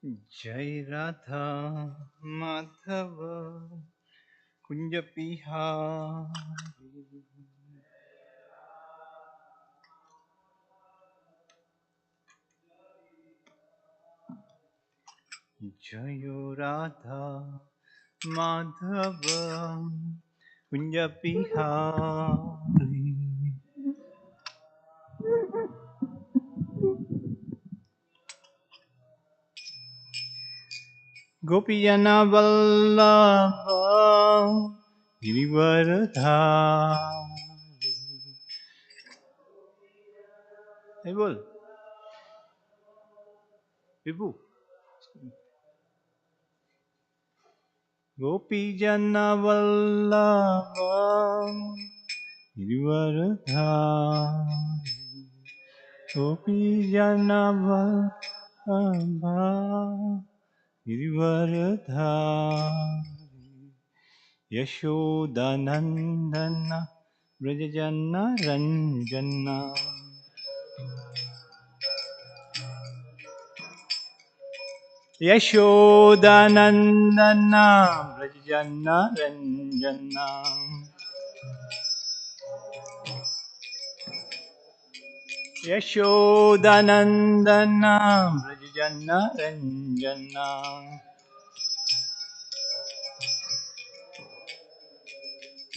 जय राधा माधव कुंज बिहारी। जय राधा माधव कुंज बिहारी। गोपीजन वल्लभ गिरिवरधारी। hey, बोल विभू। गोपीजन वल्लभ गिरिवरधारी। गोपीजन वल्लभ गिरिवरधारी। यशोदानंदन व्रजजन रंजन। यशोदानंदन व्रजजन रंजन। यशोदानंदन व्रजजन रंजन।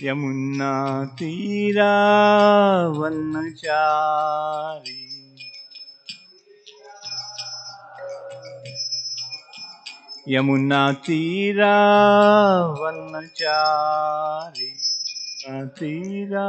यमुना तीरा वनचारी। यमुना तीरा वनचारी। तीरा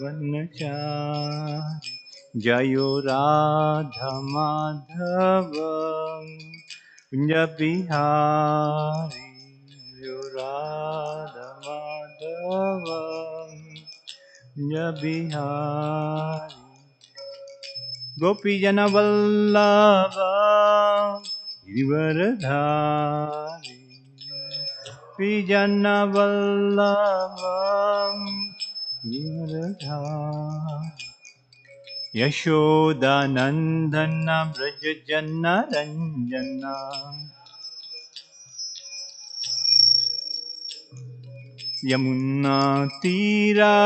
वनचारी। जयो राधा माधव कुंज बिहारी। जयो राधा माधव कुंज बिहारी। गोपीजन वल्लभ गिरिवरधारी। गोपीजन वल्लभ गिरिवरधारी। यशोदानंदन व्रजजन रंजन। यमुना तीरा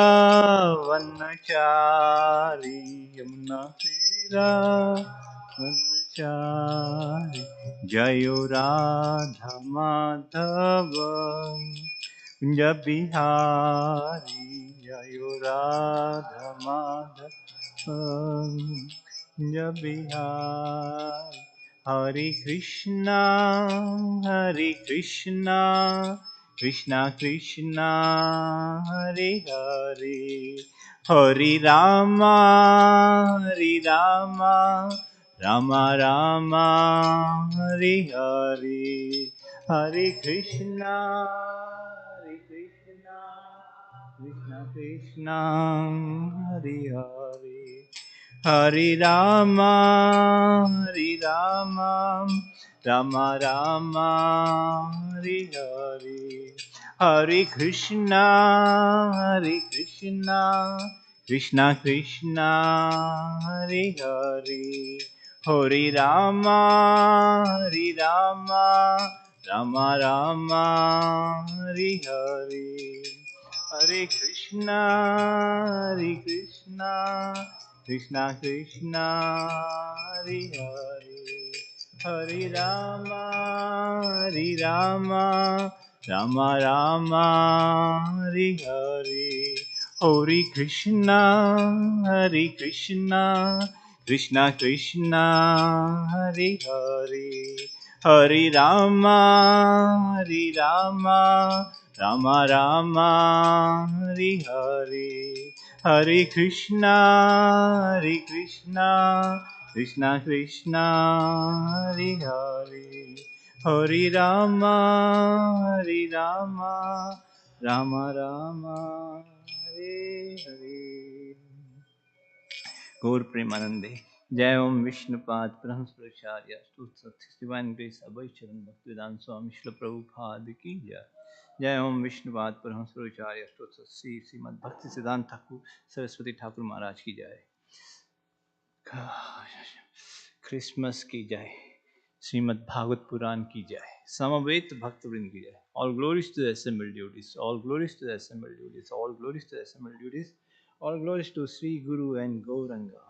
वनचारी। यमुना तीरा वनचारी। जयो राधा माधव कुंज बिहारी। जयो राधा माधव कुंज बिहारी। हरे कृष्णा कृष्णा कृष्णा हरे हरे। हरे रामा राम राम हरे हरे। हरे कृष्णा कृष्णा कृष्णा हरे हरे। हरे राम राम राम हरे हरे। हरे कृष्णा कृष्णा कृष्णा हरे हरे। हरे राम राम राम हरे हरे। हरे कृष्णा कृष्णा कृष्णा हरे हरे। हरे राम राम राम हरे हरे। हरे कृष्णा कृष्णा कृष्णा हरे हरे। हरे राम राम राम हरे हरे। हरे कृष्णा कृष्णा कृष्णा हरे हरे। हरे राम राम राम हरे हरे। गौर प्रेमानंदे। Jai Om Vishnupad Brahmaspracharya His Divine Grace Abhay Charan Bhaktivedanta Swami Srila Prabhupada Ki Jai. Jai Om Vishnupad Brahmaspracharya Srimad Bhakti Siddhanta Thakur Saraswati Thakur Maharaj Ki Jai. Christmas Ki Jai. Srimad Bhagavad Puran Ki Jai. Samaveta Bhaktavrind Ki Jai. All glories to the assembled devotees. All glories to the assembled devotees. All glories to the assembled devotees. All glories to Sri Guru and Gauranga.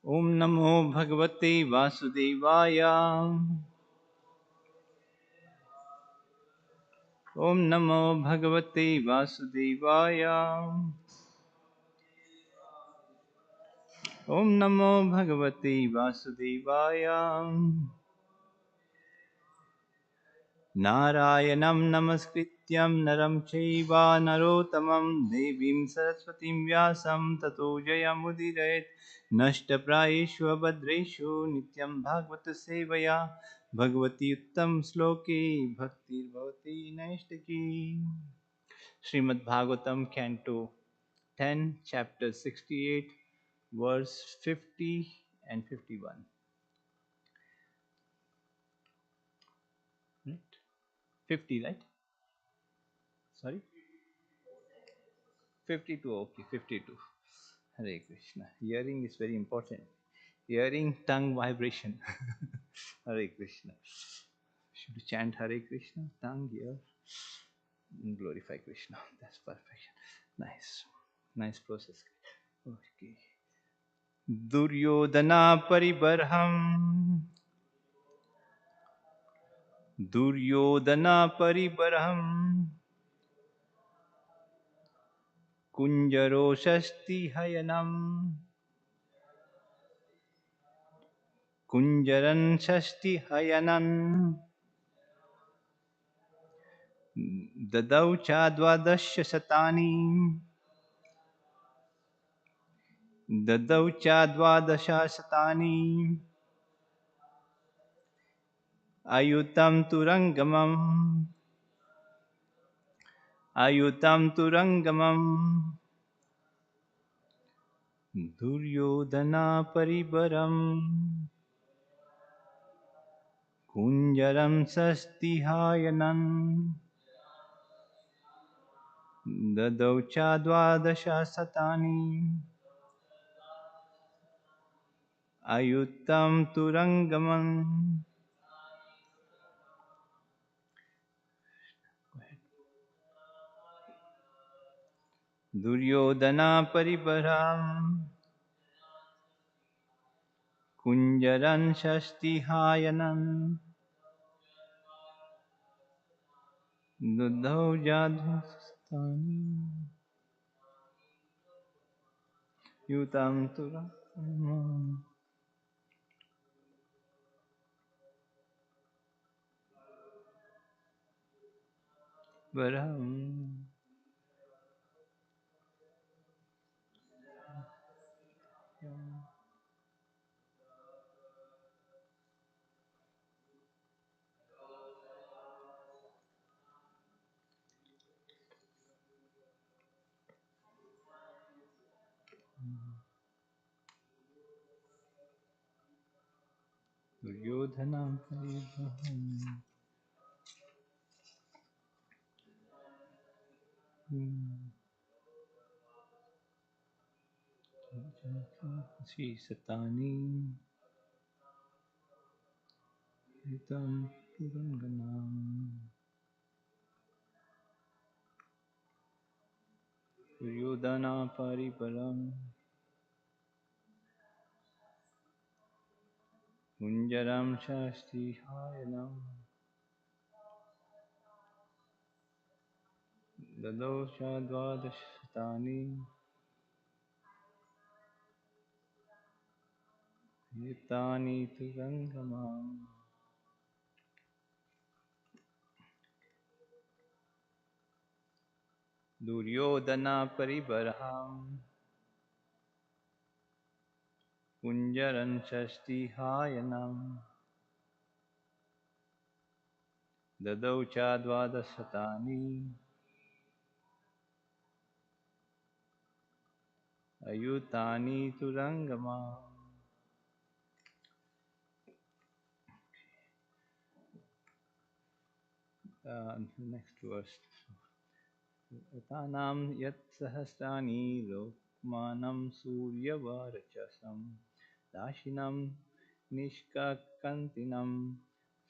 Om Namo Bhagavate Vasudevaya. Om Namo Bhagavate Vasudevaya. Om Namo Bhagavate Vasudevaya. Narayanam Namaskrityam Naram Chaiva Narotamam Devim Saraswatim Vyasam Tato Jayamudirayet Nashta Prayeshu Abhadreshu Nityam Bhagavata Sevaya Bhagavati Uttam Sloke Bhaktir Bhavati Naishtaki. Srimad Bhagavatam Canto 10 Chapter 68 Verse 50 and 51. Right? 50, right? Sorry? 52, okay, 52. Hare Krishna. Hearing is very important. Hearing tongue vibration. Hare Krishna. Should chant Hare Krishna, tongue here, glorify Krishna. That's perfection. Nice. Nice process. Okay. Duryodhana Paribarham. Duryodhana Paribarham. Kunjaro Shasti Hayanam. Kunjaran Shasti Hayanan. Dadau Chadvadasya Satani. Dadau Chadvadasya Satani. Ayutam Turangamam. Ayutam Turangamam. Duryodhana Paribaram. Kunjaram Sastihayanam. Dadau Chadvadasha Satani. Ayutam Turangamam. Duryodhana Paribaram. Kunjaran Sastihayanam. Dadau Chadvadasha Satani. Yutam Turangamam. Varam. Duryodhana Paribaram. Sri Satani. Yutam Puranganam. Duryodhana Paribaram. Kunjaram Shasti Hayanam. Dadosha Dvadashtani. Yutani Turangamam. Duryodhana Paribarham. Kunjaran Shasti Hayanam. Dadau Chadvadashatani. ayutani turangama. Next verse. Tanam yat sahasrani lokmanam suryavarachasam dashinam nishkakantinam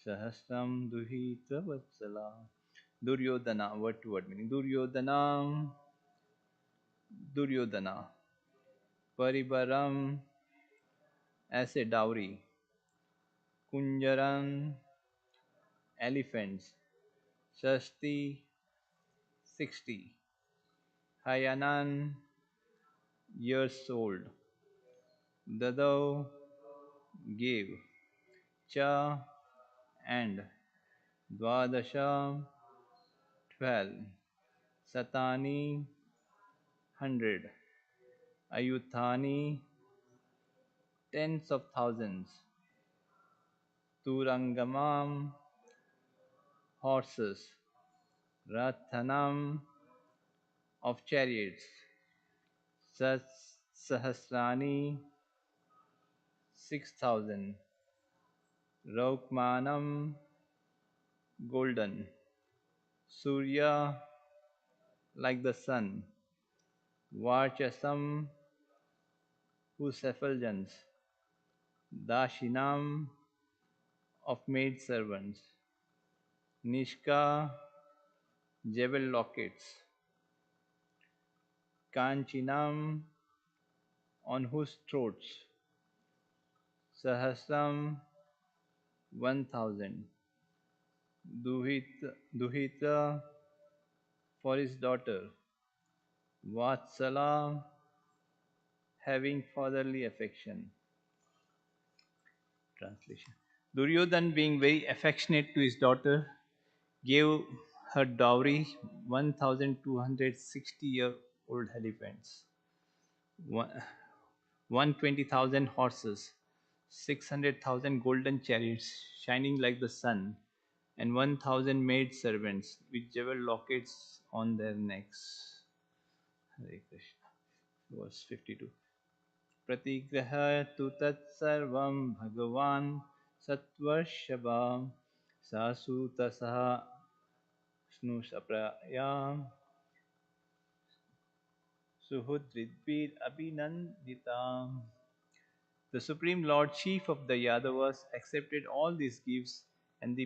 sahasram duhitra vatsala. Duryodhana, word to word meaning. Duryodhana, Paribaram as a dowry, Kunjaran, elephants, Shasti, 60, Hayanan, years old, Dadau, gave, Cha, and, Dvadasha, 12, Satani, 100, Ayuthani, tens of thousands, Turangamam, horses, Rathanam, of chariots, Sahasrani, 6,000, Raukmanam, golden, Surya, like the sun, Varchasam, whose effulgence, Dashinam, of maidservants, Nishka, jewel lockets, Kanchinam, on whose throats, Sahasram, 1,000, Duhita, for his daughter, Vatsala, having fatherly affection. Translation. Duryodhan, being very affectionate to his daughter, gave her dowry 1,260-year-old elephants, 120,000 horses, 600,000 golden chariots shining like the sun, and 1,000 maid servants with jewel lockets on their necks. Hare Krishna. Verse 52. Pratigraha tu tat sarvam bhagavan satvarshava sasuta saha snusapraya suhudridbir abhinandita. The Supreme Lord Chief of the Yadavas accepted all these gifts and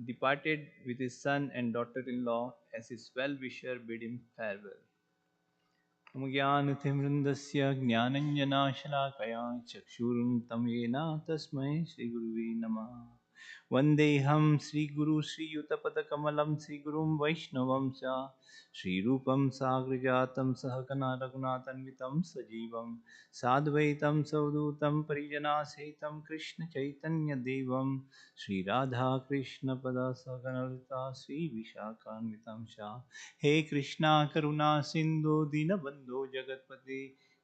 departed with his son and daughter-in-law as his well-wisher bid him farewell. ज्ञानतिमृन्दस्य ज्ञानञ्जनाशलाकया चक्षुरुन्तं येन तस्मै श्रीगुरुवे नमः। वन्देऽहं श्रीगुरु श्रीयुतपदकमलं श्रीगुरुं वैष्णवं च श्रीरूपं साग्रजातं सहगना रघुनाथान्वितं सजीवं साद्वैतं सवधूतं परिजनासहितं कृष्णचैतन्यदेवं श्रीराधाकृष्णपदासगणललिता श्रीविशाखान्वितं च हे कृष्णा करुणा सिंधु दीनबंधो जगतपते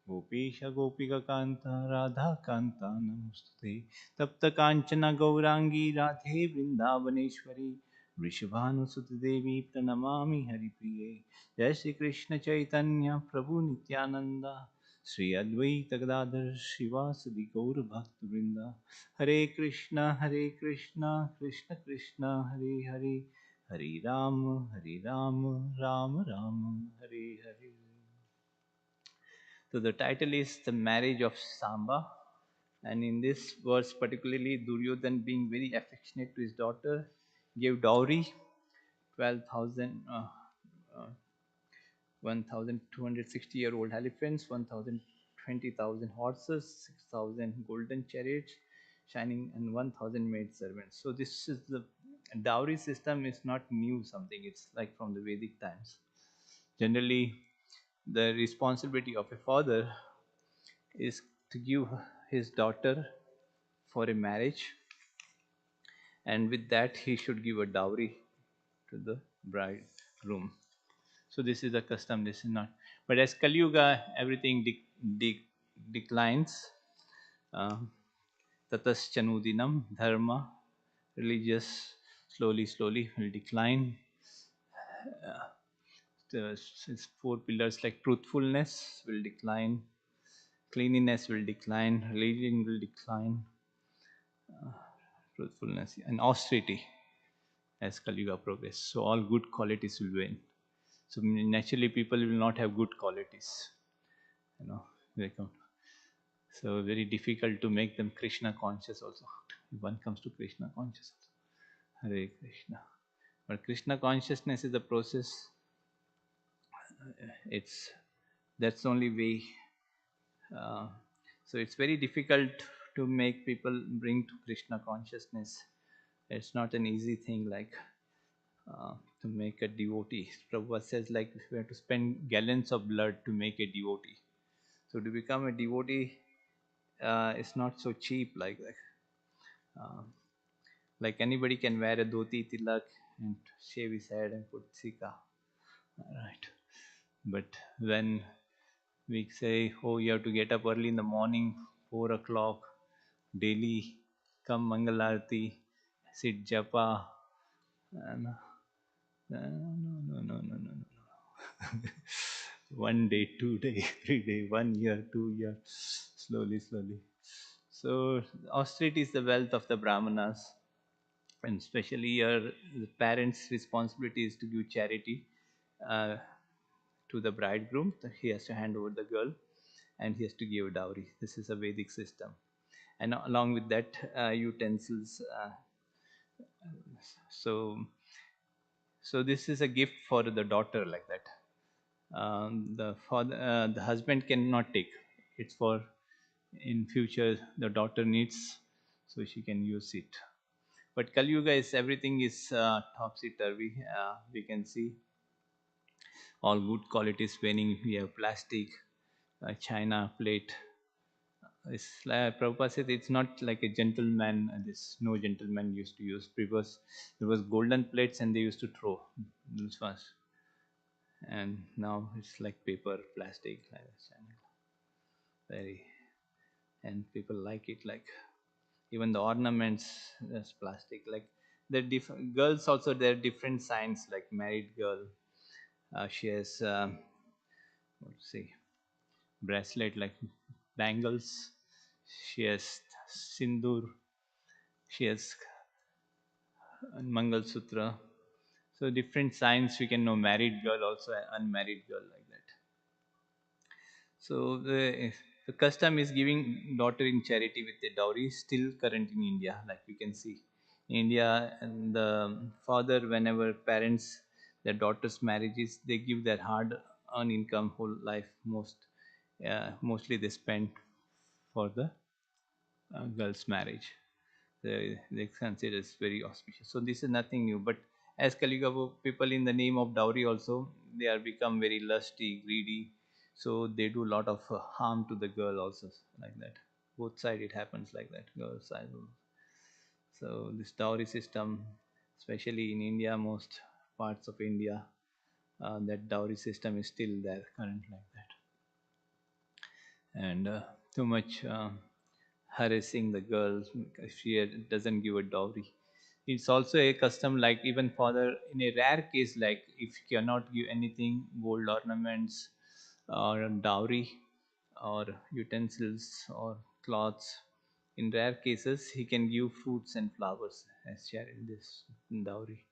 गोपेश गोपिकांत राधा कांता नमस्ते तप्त कांचन गौरांगी राधे वृंदावनेश्वरी वृषभानुसुत देवी प्रणमामि हरिप्रिये। जय श्री कृष्ण चैतन्य प्रभु नित्यानंद श्री अद्वैत गदाधर शिवासदि गौर भक्तवृंद। हरे Krishna Krishna Krishna Hare Hare, Hare Ram, Ram Ram, Hare Hare. So the title is The Marriage of Samba. And in this verse, particularly, Duryodhan, being very affectionate to his daughter, gave dowry 12,000, 1,260-year-old elephants, 1,020,000 horses, 6,000 golden chariots, shining, and 1,000 maid servants. So this is the dowry system is not new something. It's like from the Vedic times. Generally, the responsibility of a father is to give his daughter for a marriage, and with that he should give a dowry to the bridegroom. So this is a custom. This is not. But as Kali Yuga, everything declines. Tataschanudinam dharma, religious, slowly will decline. The four pillars like truthfulness will decline, cleanliness will decline, religion will decline, truthfulness and austerity as Kali Yuga progress. So all good qualities will win. So naturally, people will not have good qualities. You know, they come. So very difficult to make them Krishna conscious also. If one comes to Krishna conscious, Hare Krishna. But Krishna consciousness is a process. It's that's the only way. Uh, so it's very difficult to make people bring to Krishna consciousness. It's not an easy thing like to make a devotee. Prabhupada says like we have to spend gallons of blood to make a devotee. So to become a devotee, it's not so cheap like that. Uh, like anybody can wear a dhoti tilak and shave his head and put sika, right? But when we say, oh, you have to get up early in the morning, 4 o'clock, daily, come Mangalarti, sit japa, and no, no, no, no, no, no. 1 day, 2 day, 3 day, 1 year, 2 year, slowly, slowly. So austerity is the wealth of the brahmanas, and especially your the parents' responsibility is to give charity uh, to the bridegroom. He has to hand over the girl, and he has to give dowry. This is a Vedic system, and along with that, utensils. So, so this is a gift for the daughter, like that. The father, the husband cannot take. It's for in future the daughter needs, so she can use it. But Kali Yuga is everything is topsy turvy. We can see all good qualities waning. We have plastic, China plate. It's like Prabhupada said it's not like a gentleman. This no gentleman used to use because there was golden plates and they used to throw this was, and now it's like paper, plastic, like this, and very, and people like it. Like even the ornaments, there's plastic. Like the girls also there are different signs. Like married girl, she has what to say bracelet like bangles. She has sindoor. She has Mangal Sutra. So different signs we can know married girl also unmarried girl like that. So the custom is giving daughter in charity with a dowry still current in India, like we can see. In India, and the father, whenever parents their daughter's marriages, they give their hard earned income whole life mostly they spend for the girl's marriage. They consider it's very auspicious. So this is nothing new. But as Kaligabu people in the name of dowry also, they are become very lusty, greedy. So they do a lot of harm to the girl also like that. Both side it happens like that. Girl side. So this dowry system, especially in India, most parts of India, that dowry system is still there current like that, and too much harassing the girls if she doesn't give a dowry. It's also a custom, like even father, in a rare case, like if he cannot give anything, gold ornaments or a dowry or utensils or cloths, in rare cases he can give fruits and flowers as share in this dowry.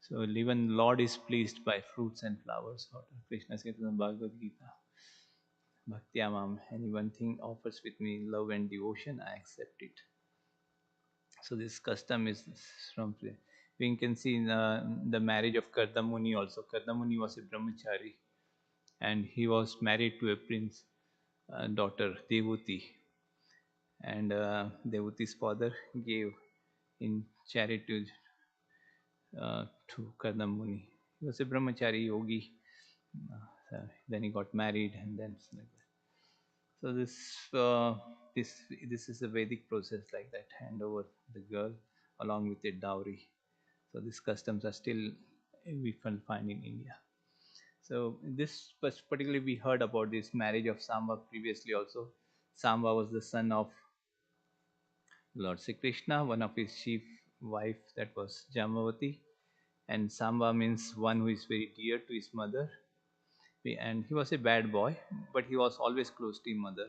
So even Lord is pleased by fruits and flowers. What Krishna says in the Bhagavad Gita. Bhaktyamam, any one thing offers with me love and devotion, I accept it. So this custom is from we can see in the marriage of Kardamuni also. Kardamuni was a brahmachari and he was married to a prince daughter Devuti, and Devuti's father gave in charity to Kardamuni. He was a brahmachari yogi. Then he got married and then like that. So this is a Vedic process like that. Hand over the girl along with a dowry. So these customs are still we can find in India. So this was particularly we heard about this marriage of Samba previously also. Samba was the son of Lord Sri Krishna, one of his chief wife that was Jamavati, and Samba means one who is very dear to his mother. And he was a bad boy, but he was always close to his mother.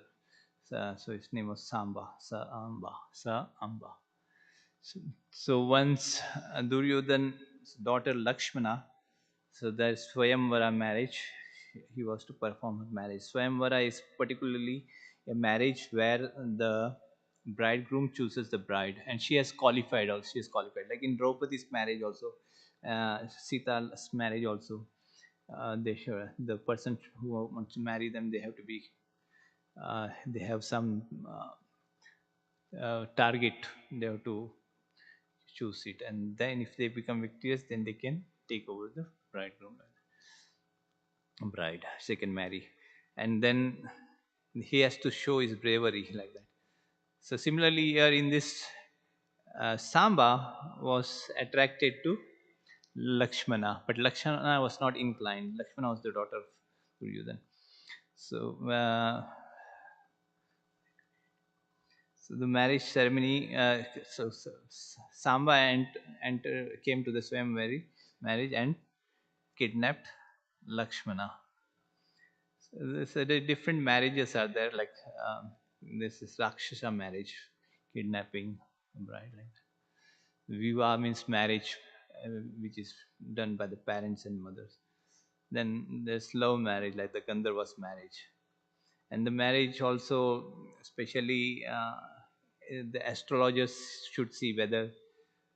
So his name was Samba, Sa Amba. So, so once Duryodhan's daughter Lakshmana, so there's Swayamvara marriage. He was to perform a marriage. Swayamvara is particularly a marriage where the bridegroom chooses the bride, and she has qualified. Also, she is qualified. Like in Draupadi's marriage, also, Sita's marriage, also. They should, the person who wants to marry them, they have to be. They have some target. They have to choose it, and then if they become victorious, then they can take over the bridegroom, bride, she can marry, and then he has to show his bravery like that. So similarly here in this, Samba was attracted to Lakshmana, but Lakshmana was not inclined. Lakshmana was the daughter of Duryodhana. So, so the marriage ceremony. Samba came to the Swayamvari marriage and kidnapped Lakshmana. So the different marriages are there. Like this is Rakshasa marriage, kidnapping a bride. Like Viva means marriage, which is done by the parents and mothers. Then there's love marriage, like the Gandharva's marriage, and the marriage also, especially the astrologers should see whether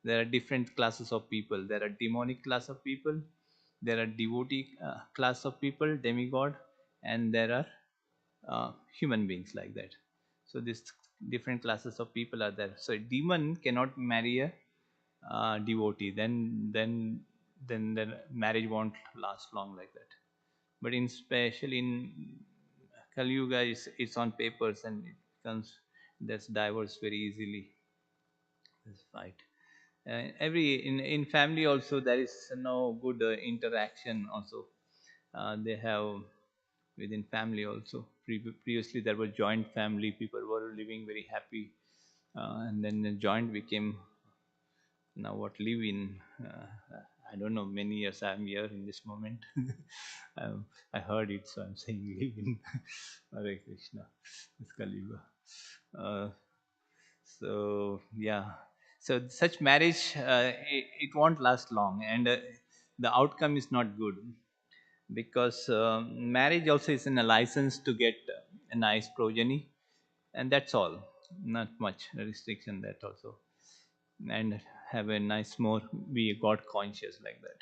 there are different classes of people. There are demonic class of people, there are devotee class of people, demigod, and there are human beings like that. So these different classes of people are there. So a demon cannot marry a devotee. Then the marriage won't last long like that. But in special in Kali Yuga, it's on papers and it becomes that's divorce very easily. This fight. Every in family also there is no good interaction also. They have within family also. Previously there was joint family, people were living very happy, and then the joint became now what live in. I don't know, many years I'm here in this moment. I heard it, so I'm saying live in. Hare Krishna, it's Kali Yuga. uh, so yeah, so such marriage, it won't last long, and the outcome is not good, because marriage also is in a license to get a nice progeny, and that's all. Not much restriction that also, and have a nice more, be God conscious like that,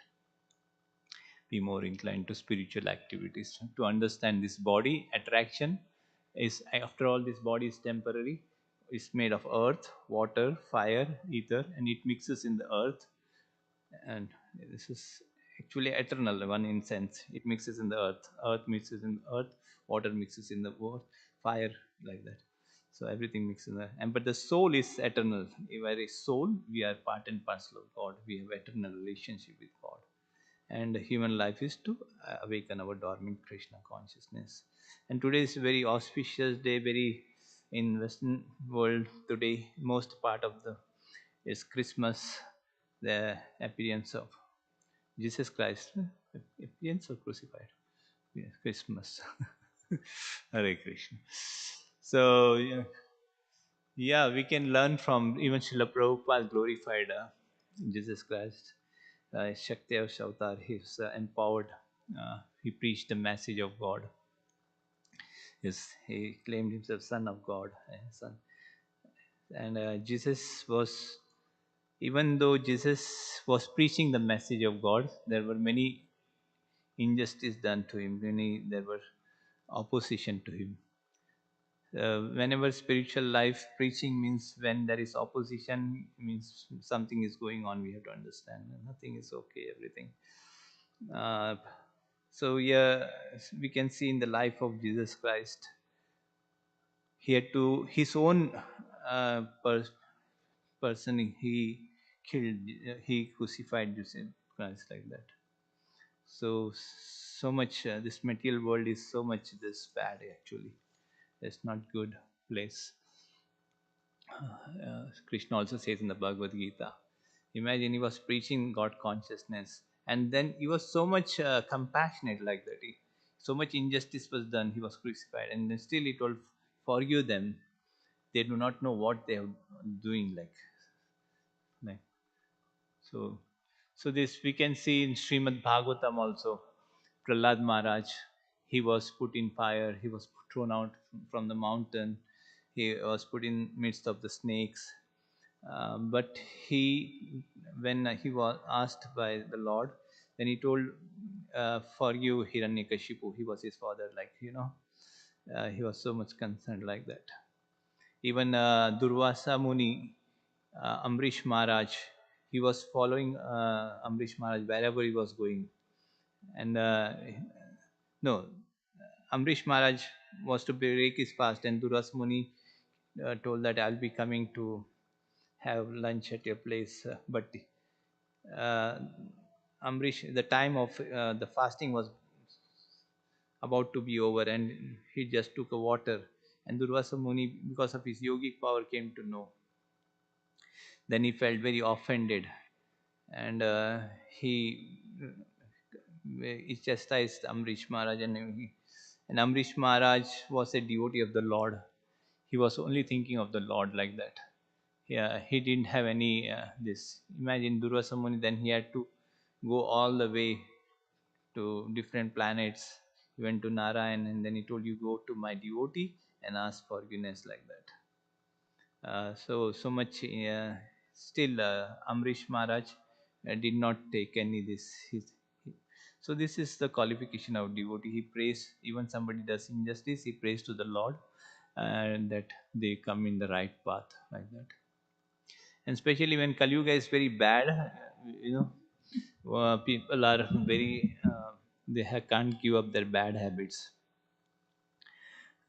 be more inclined to spiritual activities, to understand this body attraction is, after all, this body is temporary. It's made of earth, water, fire, ether, and it mixes in the earth, and this is actually eternal one in sense. It mixes in the earth, earth mixes in earth, water mixes in the earth, fire, like that. So everything mixes in the, and but the soul is eternal. If I is soul, we are part and parcel of God, we have eternal relationship with God, and human life is to awaken our dormant Krishna consciousness. And today is a very auspicious day, very, in Western world today, most part of the is Christmas, the appearance of Jesus Christ, appearance or crucified, yeah, Christmas. Hare Krishna. So yeah, we can learn from even Srila Prabhupada glorified Jesus Christ, Shakti Avatar. He's empowered. He preached the message of God. He claimed himself Son of God, Son. And Jesus was, even though Jesus was preaching the message of God, there were many injustice done to him. There were opposition to him. Whenever spiritual life preaching means when there is opposition, means something is going on. We have to understand nothing is okay. Everything. Uh, so yeah, we can see in the life of Jesus Christ, he had to his own person. He killed. He crucified Jesus Christ like that. So much. This material world is so much this bad actually. It's not good place. Krishna also says in the Bhagavad Gita. Imagine he was preaching God consciousness, and then he was so much compassionate like that. So much injustice was done. He was crucified, and then still he told, forgive them, they do not know what they are doing. Like so, so this we can see in Srimad Bhagavatam also. Prahlad Maharaj, he was put in fire. He was thrown out from the mountain. He was put in midst of the snakes. But he, when he was asked by the Lord, then he told, "Forgive Hiranyakashipu." He was his father, he was so much concerned like that. Even Durvasa Muni, Amrish Maharaj, he was following Amrish Maharaj wherever he was going. And no, Amrish Maharaj was to break his fast, and Durvasa Muni told that I'll be coming to have lunch at your place. But uh, Amrish, the time of the fasting was about to be over, and he just took a water. And Durvasa Muni, because of his yogic power, came to know. Then he felt very offended, and he chastised Amrish Maharaj, and Amrish Maharaj was a devotee of the Lord. He was only thinking of the Lord like that. Yeah, he didn't have any this. Imagine Durvasa Muni. Then he had to go all the way to different planets. He went to Narayan, and then he told, "You go to my devotee and ask forgiveness," like that. So much. Still, Amrish Maharaj did not take any this. So this is the qualification of devotee. He prays even somebody does injustice. He prays to the Lord, and that they come in the right path like that. And especially when Kali Yuga is very bad, people are very can't give up their bad habits.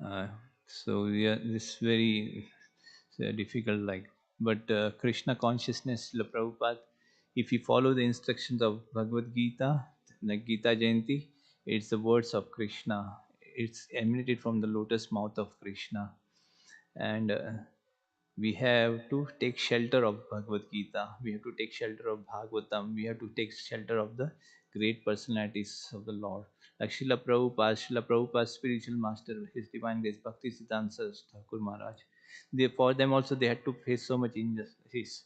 Uh, so yeah, this very difficult. But Krishna consciousness, Srila Prabhupada, if you follow the instructions of Bhagavad Gita, like Gita Jayanti, it's the words of Krishna. It's emanated from the lotus mouth of Krishna, and we have to take shelter of Bhagavad Gita. We have to take shelter of Bhagavatam. We have to take shelter of the great personalities of the Lord. Like Srila Prabhupada's spiritual master, His Divine Grace, Bhakti Siddhanta Thakur Maharaj. For them also, they had to face so much injustice,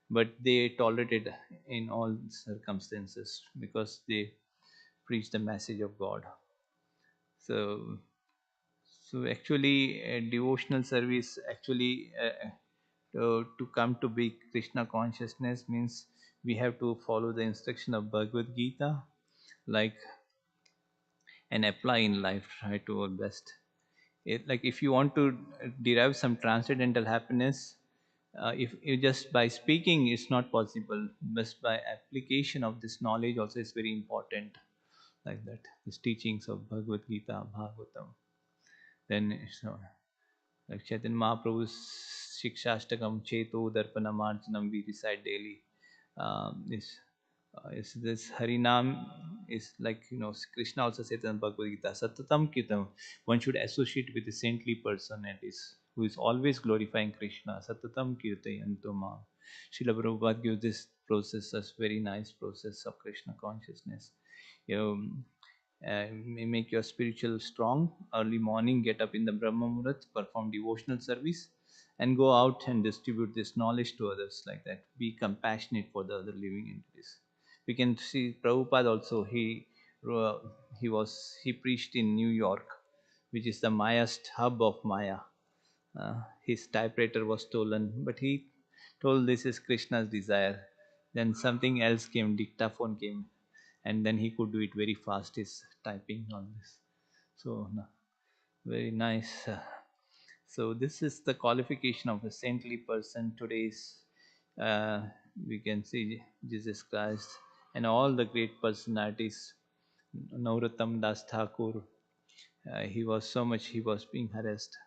but they tolerated in all circumstances because they preached the message of God. So, so actually, devotional service actually to come to be Krishna consciousness means we have to follow the instruction of Bhagavad Gita, like and apply in life. Try to our best. Like if you want to derive some transcendental happiness, if you just by speaking, it's not possible. But by application of this knowledge, also is very important. Like that, these teachings of Bhagavad Gita, Bhagavatam. Then it's like Chaitanya Mahaprabhu's Shikshashtakam Cheto Darpanamarjanam we recite daily. Is this Harinam is like Krishna also says in Bhagavad Gita Satatam Kitam. One should associate with a saintly person and is who is always glorifying Krishna. Satatam Kirtayantoma. Srila Prabhupada gives this process as very nice process of Krishna consciousness. You know, make your spiritual strong. Early morning, get up in the Brahma Muhurat, perform devotional service, and go out and distribute this knowledge to others like that. Be compassionate for the other living entities. We can see Prabhupada also. Uh, he preached in New York, which is the Maya's hub of Maya. His typewriter was stolen, but he told this is Krishna's desire. Then something else came, dictaphone came, and then he could do it very fast. His typing on this, so no, very nice. So this is the qualification of a saintly person. Today's we can see Jesus Christ and all the great personalities. Naurottam Das Thakur, he was so much he was being harassed,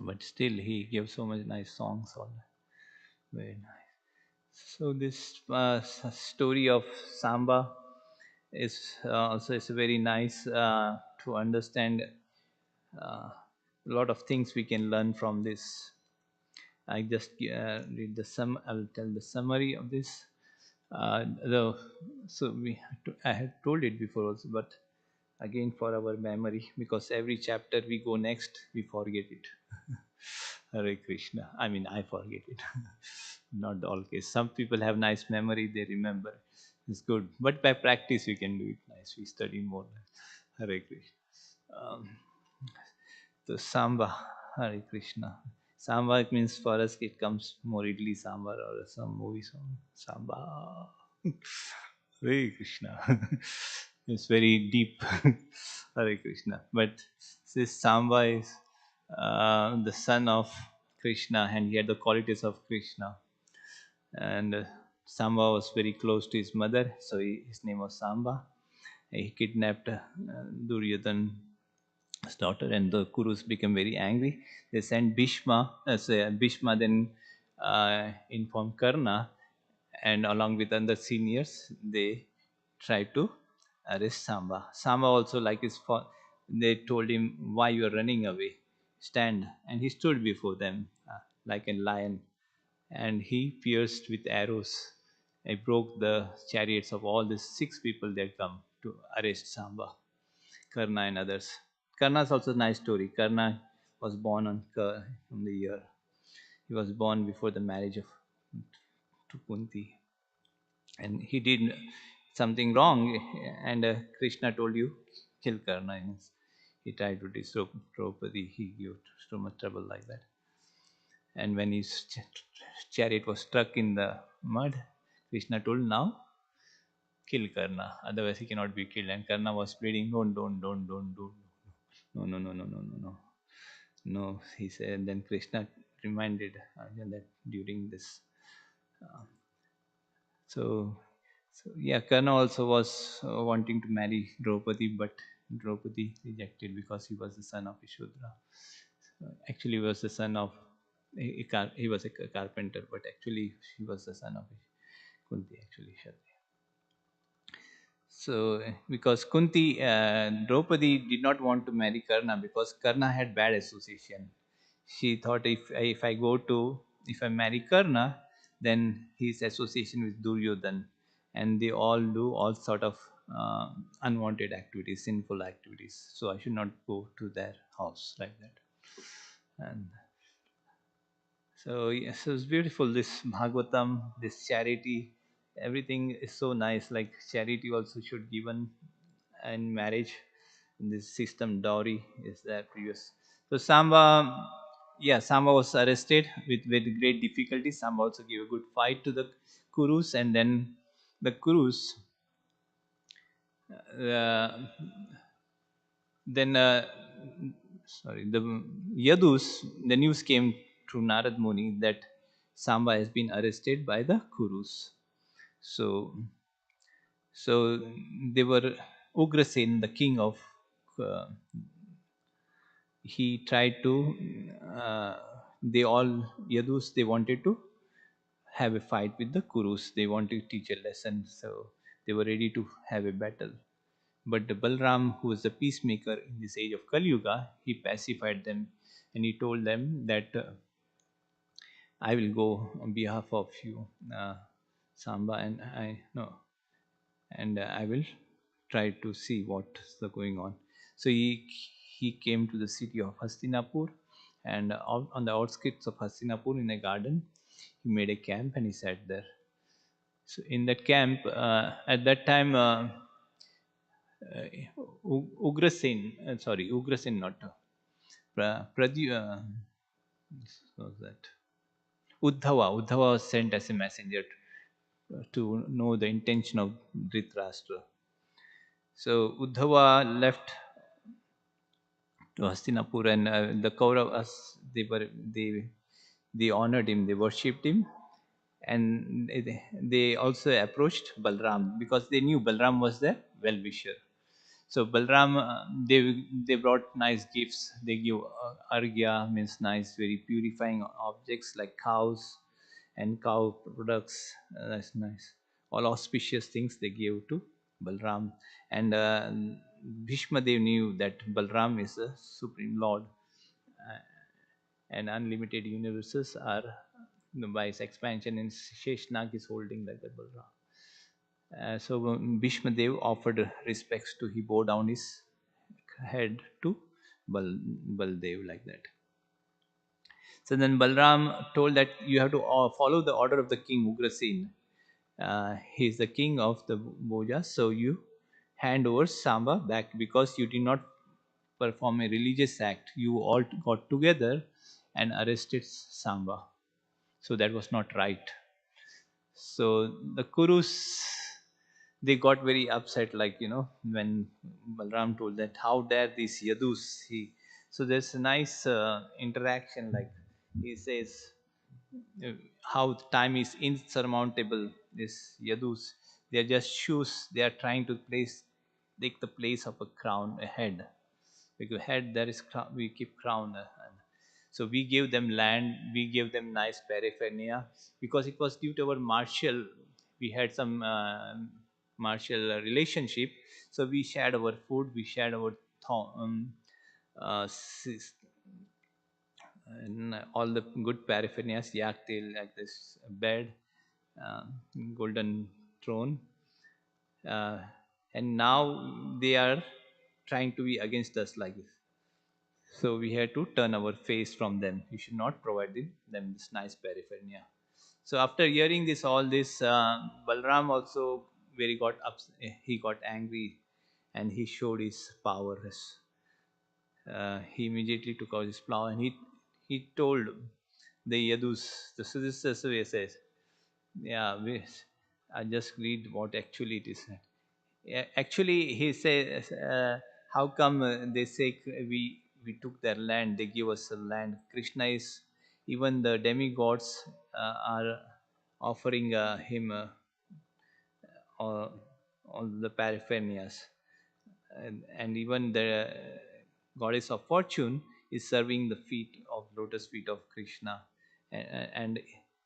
but still he gave so much nice songs. All very nice. So this story of Samba is also is very nice to understand a lot of things we can learn from this. I just read the sum. I'll tell the summary of this. The so we I had told it before also, but again for our memory, because every chapter we go next, we forget it. Hare Krishna. I mean, I forget it. Not all case. Some people have nice memory; they remember. It's good, but by practice we can do it nice. We study more. Hare Krishna. Um, so Samba, Hare Krishna. Samba, it means for us it comes more idli sambar or some movie song. Samba. Hare Krishna. It's very deep. Hare Krishna. But this Samba is the son of Krishna, and he had the qualities of Krishna. And Samba was very close to his mother, so his name was Samba. He kidnapped Duryodhana's daughter, and the Kurus became very angry. They sent Bhishma. Bhishma then informed Karna, and along with other seniors, they tried to arrest Samba. Samba also, like his they told him, "Why you are running away? Stand!" And he stood before them like a lion, and he pierced with arrows. He broke the chariots of all the six people that come to arrest Samba, Karna and others. Karna is also a nice story. Karna was born on the year. He was born before the marriage of to Kunti, and he did something wrong. And Krishna told you, kill Karna. Means he tried to disrobe Draupadi. He gave so much trouble like that. And when his chariot was stuck in the mud, Krishna told, now kill Karna. Otherwise, he cannot be killed. And Karna was pleading, don't. No, no, no, no, no, no, no. No, he said. Then Krishna reminded Arjuna that during this. Uh, so, so, yeah, Karna also was wanting to marry Draupadi, but Draupadi rejected because he was the son of Ishudra. Actually, he was the son of he was a carpenter, but actually he was the son of Kunti. Actually, so, because Draupadi did not want to marry Karna because Karna had bad association. She thought, if I marry Karna, then his association with Duryodhan, and they all do all sort of unwanted activities, sinful activities. So I should not go to their house like that. And so yes, it's beautiful. This Bhagavatam, this charity, everything is so nice. Like charity also should given in marriage. In this system, dowry is there previous. So Samba, yeah, Samba was arrested with great difficulty. Samba also gave a good fight to the Kurus, and then the Kurus, uh, then the Yadus, the news came to Narad Muni that Samba has been arrested by the Kurus. So, so they were Ugrasen, the king of. He tried to. They all Yadus. They wanted to have a fight with the Kurus. They wanted to teach a lesson. So they were ready to have a battle. But the Balram, who was the peacemaker in this age of Kali Yuga, he pacified them, and he told them that I will go on behalf of you, Samba, and I no, and I will try to see what's going on. So he came to the city of Hastinapur, and on the outskirts of Hastinapur, in a garden, he made a camp and he sat there. So in that camp, at that time. Ugrasen, Ugrasen, not was that Uddhava was sent as a messenger to know the intention of Dhritarashtra. So Uddhava left to Hastinapur, and the Kauravas, they honored him, they worshipped him, and they also approached Balram because they knew Balram was their well-wisher. So Balram, they brought nice gifts. They give argya, means nice, very purifying objects like cows and cow products. That's nice. All auspicious things they gave to Balram. And Bhishma Dev knew that Balram is the supreme lord, and unlimited universes are by its expansion, and Sheshnag is holding like that Balram. So Bhishma Dev offered respects to. He bowed down his head to Baldev like that. So then Balram told that you have to follow the order of the king Ugrasen. He is the king of the Bojas, so you hand over Samba back because you did not perform a religious act. You all got together and arrested Samba. So that was not right. So the Kurus, they got very upset, like, when Balram told that, how dare these Yadus. So there's a nice interaction, like he says, uh, how time is insurmountable. This Yadus, they are just shoes. They are trying to take the place of a crown, a head. Because head there is we keep crown. And so we gave them land, we gave them nice paraphernalia because it was due to our martial. We had some martial relationship, so we shared our food, we shared our thong, uh, sis- and all the good paraphernalia, yak tail, like this bed, uh, golden throne, uh, and now they are trying to be against us like this. So we had to turn our face from them. We should not provide them this nice paraphernalia. So after hearing this, all this, Balram also very got he got angry, and he showed his power. He immediately took out his plow and he told the Yadus. So this is the way it says. Yeah, I just read what actually it is. Yeah, actually, he says, "How come they say we took their land? They give us a land. Krishna is even the demigods are offering him all, all the paraphernalias, and even the goddess of fortune is serving the feet of lotus feet of Krishna, and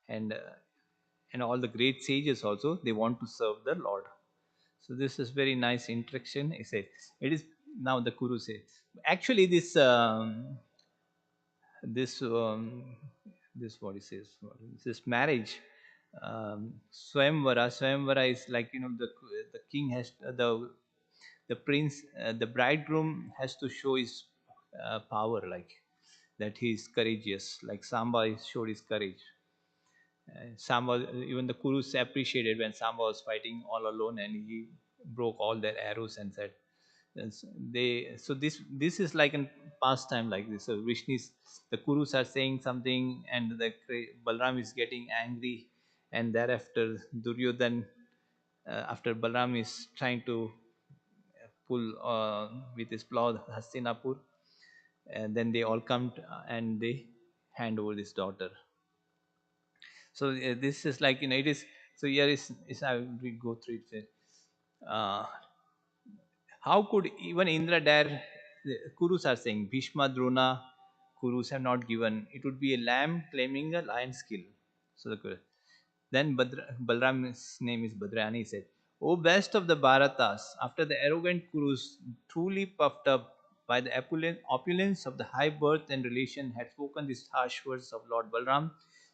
and uh, and all the great sages also they want to serve the Lord." So this is very nice interaction. He says it is now the Kuru says. Actually, this this what he says. This marriage, Swayamvara. Swayamvara is like the king has the prince, the bridegroom has to show his power, like that he is courageous. Like Samba showed his courage. Samba, even the Kurus appreciated when Samba was fighting all alone and he broke all their arrows and said, yes, they. So this is like a pastime like this. So Vishnu's the Kurus are saying something and the Balram is getting angry, and thereafter Duryodhan, after Balram is trying to pull with his plow Hastinapur, and then they all come and they hand over this daughter. So this is like it is. So here is I will go through it. Uh, how could even Indra dare? The Kurus are saying Bhishma, Drona, Kurus have not given. It would be a lamb claiming a lion's kill. So then Balram's name is Badrani said, "O best of the Bharatas, after the arrogant Kurus, truly puffed up by the opulence of the high birth and relation, had spoken these harsh words of Lord Balram,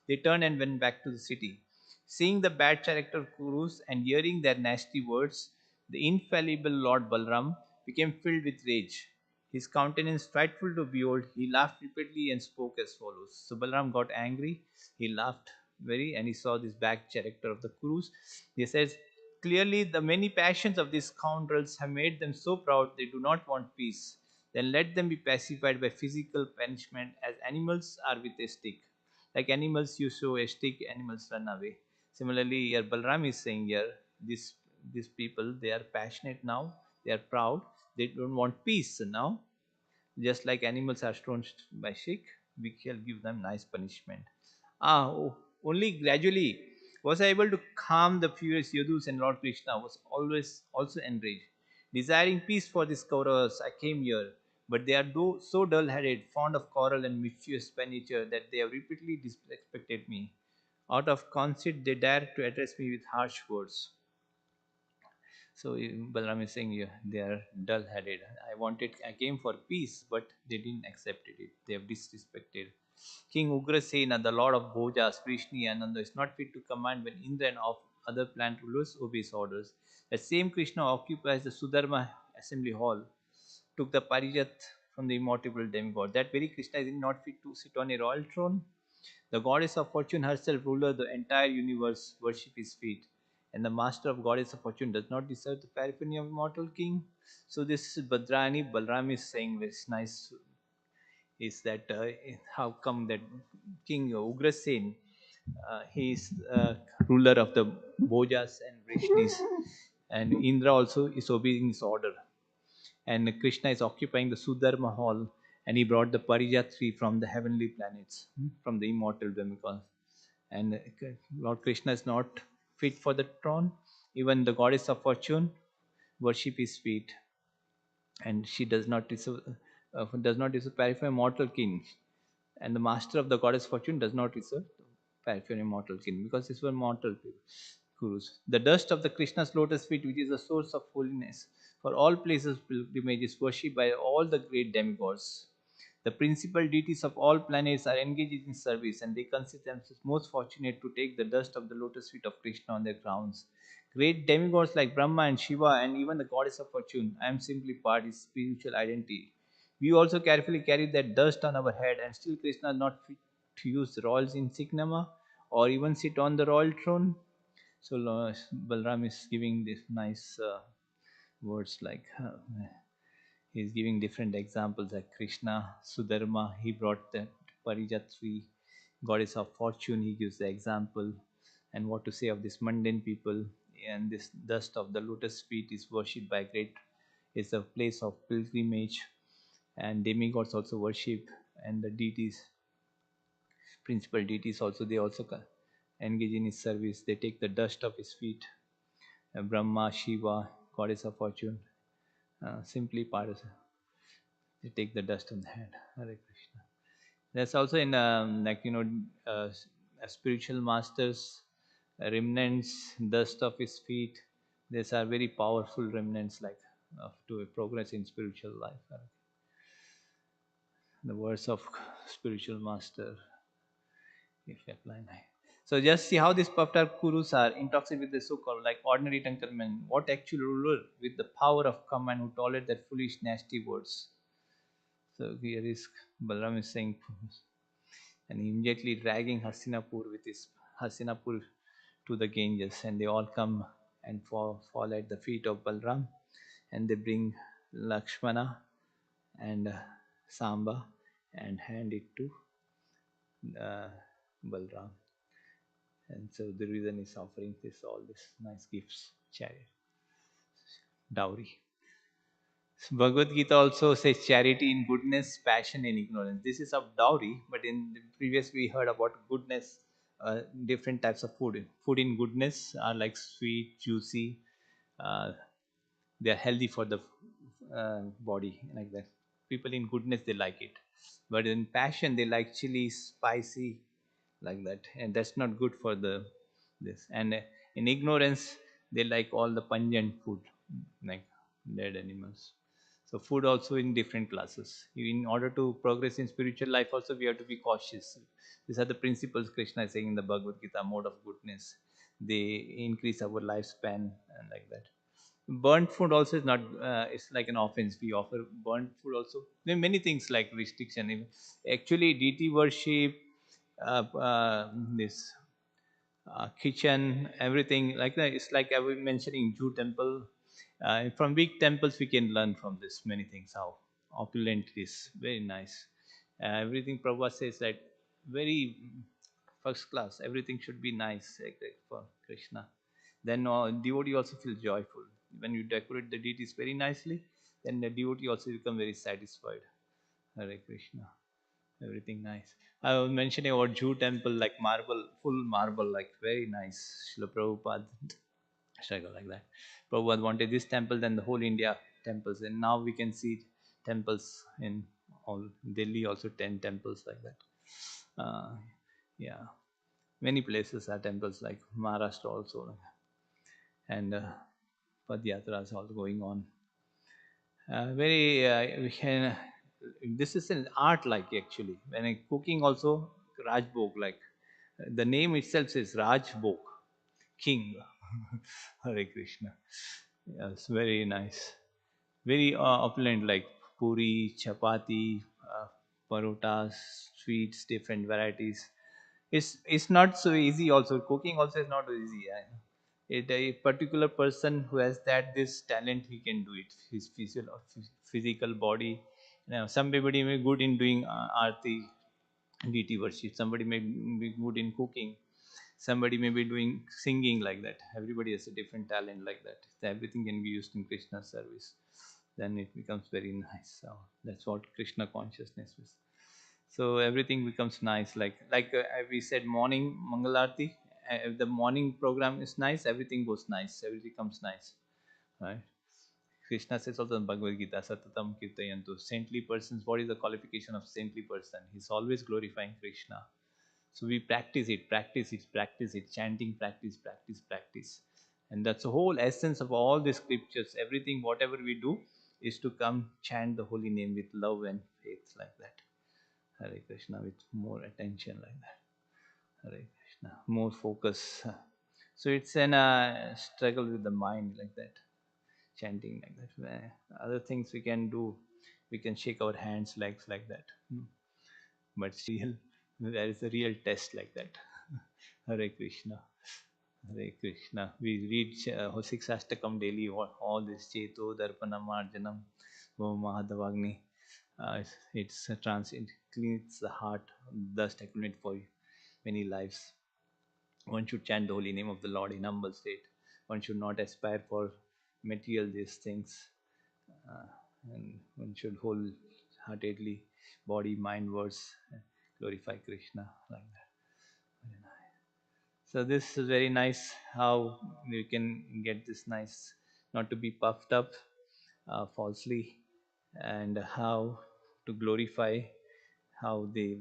they turned and went back to the city. Seeing the bad character of Kurus and hearing their nasty words, the infallible Lord Balram became filled with rage. His countenance frightful to behold, he laughed repeatedly and spoke as follows." So Balram got angry, he laughed very, and he saw this bad character of the Kurus. He says, "Clearly, the many passions of these scoundrels have made them so proud they do not want peace. Then let them be pacified by physical punishment as animals are with a stick. Like animals, you show a stick, animals run away." Similarly, here Balram is saying here, these people, they are passionate now, they are proud, they don't want peace now. Just like animals are stoned by stick, we shall give them nice punishment. Only gradually was I able to calm the furious Yadus, and Lord Krishna was always also enraged. Desiring peace for these Kauravas, I came here, but they are so dull-headed, fond of quarrel and mischievous expenditure that they have repeatedly disrespected me. Out of conceit, they dare to address me with harsh words. So Balaram is saying, yeah, they are dull-headed. I came for peace, but they didn't accept it. They have disrespected. King Ugrasena, the lord of Bhojas, Krishna Ananda, is not fit to command when Indra and of other plant rulers obey his orders. The same Krishna occupies the Sudharma assembly hall. took the Parijat from the immortal demigod. That very Krishna is not fit to sit on a royal throne. The goddess of fortune herself, ruler the entire universe, worship his feet. And the master of goddess of fortune does not deserve the paraphernalia of immortal king. So this Badrani Balram is saying this nice is that how come that King Ugrasen, he is ruler of the Bojas and Vrishnis, and Indra also is obeying his order. And Krishna is occupying the Sudharma hall, and he brought the Parijat tree from the heavenly planets, from the immortal demigods. And Lord Krishna is not fit for the throne. Even the goddess of fortune worship his feet, and she does not deserve parify mortal king. And the master of the goddess fortune does not deserve parify mortal king because these were mortal gurus. The dust of the Krishna's lotus feet, which is the source of holiness for all places pilgrimage, is worshipped by all the great demigods. The principal deities of all planets are engaged in service, and they consider themselves most fortunate to take the dust of the lotus feet of Krishna on their crowns. Great demigods like Brahma and Shiva, and even the goddess of fortune, I am simply part is spiritual identity. We also carefully carry that dust on our head, and still Krishna is not fit to use royal insignia or even sit on the royal throne. So Balram is giving this nice words like he's giving different examples like Krishna, Sudharma, he brought the Parijatri, goddess of fortune, he gives the example. And what to say of this mundane people, and this dust of the lotus feet is worshipped by great, is a place of pilgrimage, and demigods also worship, and the deities, principal deities also, they also engage in his service. They take the dust of his feet. Brahma, Shiva, goddess of fortune, simply part of, they take the dust on the head. Hare Krishna. There's also in spiritual masters, remnants, dust of his feet. These are very powerful remnants, like to progress in spiritual life. The words of spiritual master, if you apply now. So just see how these puffed up kurus are intoxicated with the so-called like ordinary tongue men. What actual ruler with the power of command who tolerate their foolish, nasty words? So here is Balaram is saying, and immediately dragging Hastinapur with his Hastinapur to the Ganges, and they all come and fall at the feet of Balram, and they bring Lakshmana and Samba and hand it to uh, Balram. And so the reason is offering this all this nice gifts, chariot, dowry. So Bhagavad Gita also says charity in goodness, passion in ignorance. This is of dowry, but in the previous we heard about goodness, different types of food. Food in goodness are like sweet, juicy. Uh, they are healthy for the body, like that. People in goodness they like it, but in passion they like chili, spicy, like that, and that's not good for the this. And in ignorance they like all the pungent food, like dead animals. So food also in different classes. In order to progress in spiritual life, also we have to be cautious. These are the principles Krishna is saying in the Bhagavad Gita, mode of goodness. They increase our lifespan and like that. Burnt food also is not. It's like an offense. We offer burnt food also. There are many things like restriction. Actually, deity worship, this kitchen, everything like that. It's like I was mentioning Jew temple. From big temples, we can learn from this many things. How opulent it is, very nice. Everything Prabhupada says that very first class. Everything should be nice like for Krishna. Then devotee also feels joyful when you decorate the deities very nicely. Then the devotee also become very satisfied. Hare Krishna. Everything nice. I was mentioning about Jew temple, like marble, full marble, like very nice. Srila Prabhupada, struggle like that. Prabhupada wanted this temple, then the whole India temples, and now we can see temples in all Delhi, also 10 temples like that. Yeah, many places are temples like Maharashtra also, and Padyatras all going on. Very we can. This is an art, like actually. When cooking also Rajbhog, like the name itself says Rajbhog, king. Hare Krishna. Yes, very nice, very opulent, like puri, chapati, parotas, sweets, different varieties. It's not so easy. Also, cooking also is not easy. It a particular person who has that this talent, he can do it. His physical body. Somebody may be good in doing arti, deity worship. Somebody may be good in cooking. Somebody may be doing singing like that. Everybody has a different talent like that. So everything can be used in Krishna service. Then it becomes very nice. So that's what Krishna consciousness is. So everything becomes nice. Like we said, morning Mangalarti. If the morning program is nice, everything goes nice. Everything comes nice, right? Krishna says also in Bhagavad Gita, Satatam Kirtayantu. Saintly persons, what is the qualification of saintly person? He's always glorifying Krishna. So we practice it, chanting, practice. And that's the whole essence of all the scriptures. Everything, whatever we do, is to come chant the holy name with love and faith like that. Hare Krishna, with more attention like that. Hare Krishna, more focus. So it's an struggle with the mind like that, chanting like that. Other things we can do, we can shake our hands, legs like that. But still, there is a real test like that. Hare Krishna. Hare Krishna. We read six Ashtakam daily, all this Cheto, Darpanam, Arjanam, Mahadavagni. It cleans the heart, thus accumulate for many lives. One should chant the holy name of the Lord in humble state. One should not aspire for material these things. Uh, and one should wholeheartedly, body, mind, words, glorify Krishna like that. So this is very nice how you can get this nice, not to be puffed up falsely, and how to glorify, how they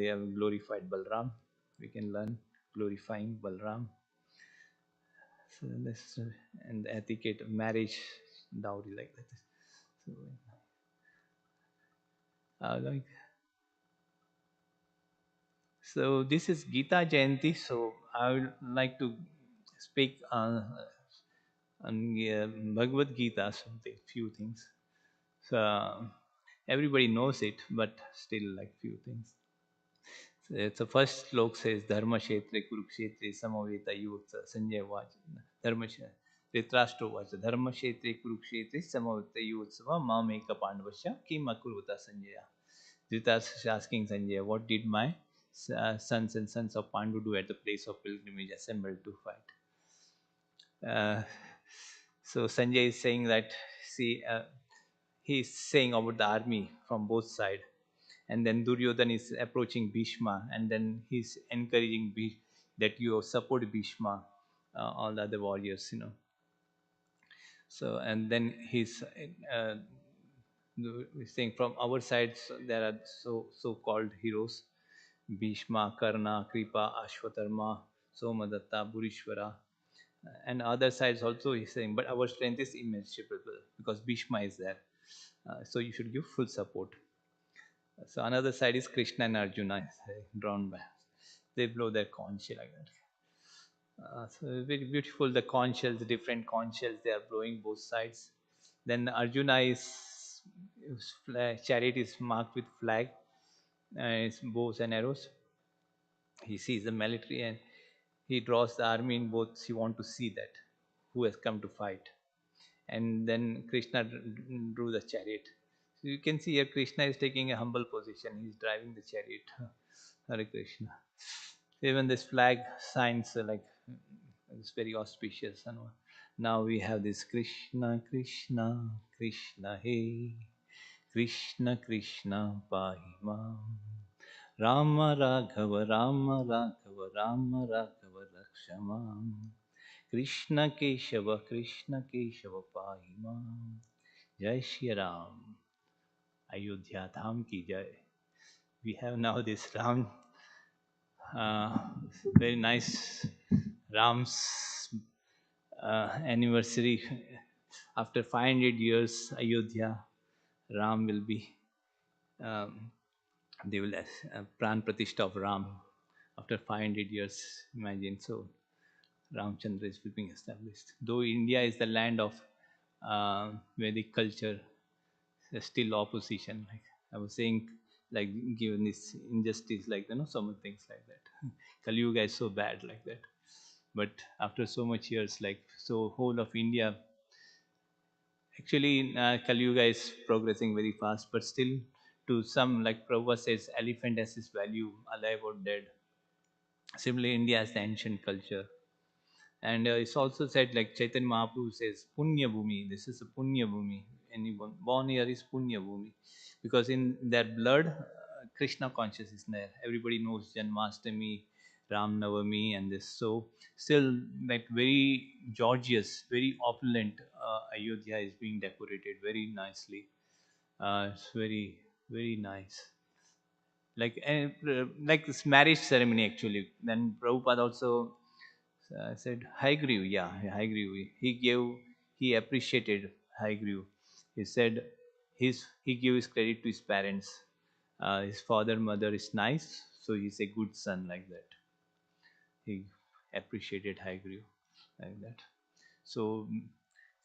have glorified Balram. We can learn glorifying Balram. So this and the etiquette of marriage, dowry like that. So like, so this is Gita Jayanti. So I would like to speak on Bhagavad Gita, something, few things. So everybody knows it, but still like few things. So first slok says Dharma Kshetre Kurukshetre Samaveta Yutsa Sanjay Vach Dharma Ritrashtra Vach Dharma Kshetre Kurukshetre Samaveta Yutsava Mameka Pandavasya Kim Akurvata Sanjaya. Dhritarashtra is asking Sanjay, what did my sons and sons of Pandu do at the place of pilgrimage assembled to fight? So Sanjay is saying that, see, he's saying about the army from both sides. And then Duryodhan is approaching Bhishma, and then he's encouraging that you support Bhishma, all the other warriors. So, and then he's saying from our side, so there are so-called heroes: Bhishma, Karna, Kripa, Ashwatarma, Somadatta, Burishwara, and other sides also he's saying, but our strength is immeasurable because Bhishma is there. So you should give full support. So another side is Krishna and Arjuna drawn by. They blow their conch shell like that. So very beautiful. The conch shells, the different conch shells, they are blowing both sides. Then Arjuna his chariot is marked with flag, his bows and arrows. He sees the military and he draws the army in both. He want to see that who has come to fight. And then Krishna drew the chariot. So you can see here Krishna is taking a humble position. He's driving the chariot. Hare Krishna. Even this flag signs it's very auspicious. And now we have this Krishna, Krishna, Krishna, hey, Krishna, Krishna, Pahima, Rama, Raghava, Rama, Raghava, Rama, Raghava, Rakshamam. Krishna Keshava, Krishna Keshava Pahima. Jai Shri Ram. Ayodhya Dham ki Jai. We have now this Ram, uh, very nice Ram's anniversary. After 500 years, Ayodhya, Ram will be, um, they will Pran Pratishtha of Ram. After 500 years, imagine. So Ramchandra is being established. Though India is the land of Vedic culture, still opposition. Like I was saying, like given this injustice, like so many things like that. Kali Yuga is so bad like that. But after so much years, like so whole of India, actually Kali Yuga is progressing very fast, but still to some, like Prabhupada says, elephant has its value, alive or dead. Similarly, India has the ancient culture. And it's also said, like Chaitanya Mahaprabhu says, Punya Bhumi. This is a Punya Bhumi. Anyone born here is Punya Bhumi. Because in their blood, Krishna conscious is there. Everybody knows Janmashtami, Ram Navami, and this. So, still, like very gorgeous, very opulent Ayodhya is being decorated very nicely. It's very, very nice. Like this marriage ceremony actually. Then Prabhupada also said Haigriv, yeah, Haigriv. He appreciated Haigriv. He said he gave his credit to his parents. His father, mother is nice, so he's a good son like that. He appreciated Haigriv like that. So,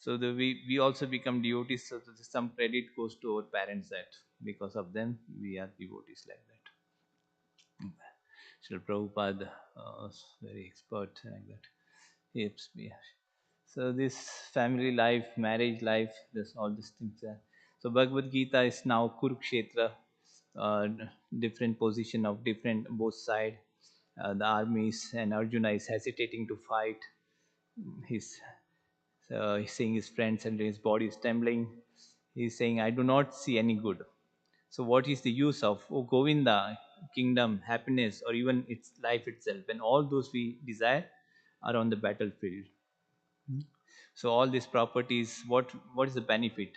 we also become devotees. So some credit goes to our parents that because of them we are devotees like that. Srila Prabhupada was very expert like that. Yes, yeah. So this family life, marriage life, this all these things. So Bhagavad Gita is now Kurukshetra, uh, different position of different both side. The armies and Arjuna is hesitating to fight. He's seeing his friends and his body is trembling. He's saying, "I do not see any good." So what is the use of Govinda, kingdom, happiness, or even its life itself, when all those we desire are on the battlefield? So all these properties, what is the benefit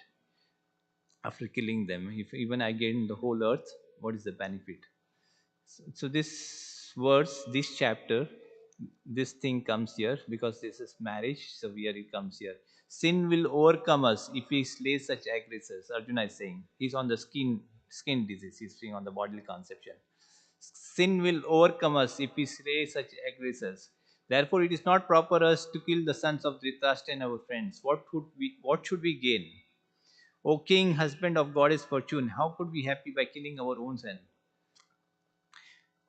after killing them? If even I gain the whole earth, what is the benefit? So this verse, this chapter, this thing comes here because this is marriage. So here it comes here. Sin will overcome us if we slay such aggressors. Arjuna is saying he's on the skin disease. He's saying on the bodily conception. Sin will overcome us if we slay such aggressors. Therefore, it is not proper us to kill the sons of Dhritarashtra and our friends. What should we gain? O king, husband of goddess fortune, how could we be happy by killing our own son?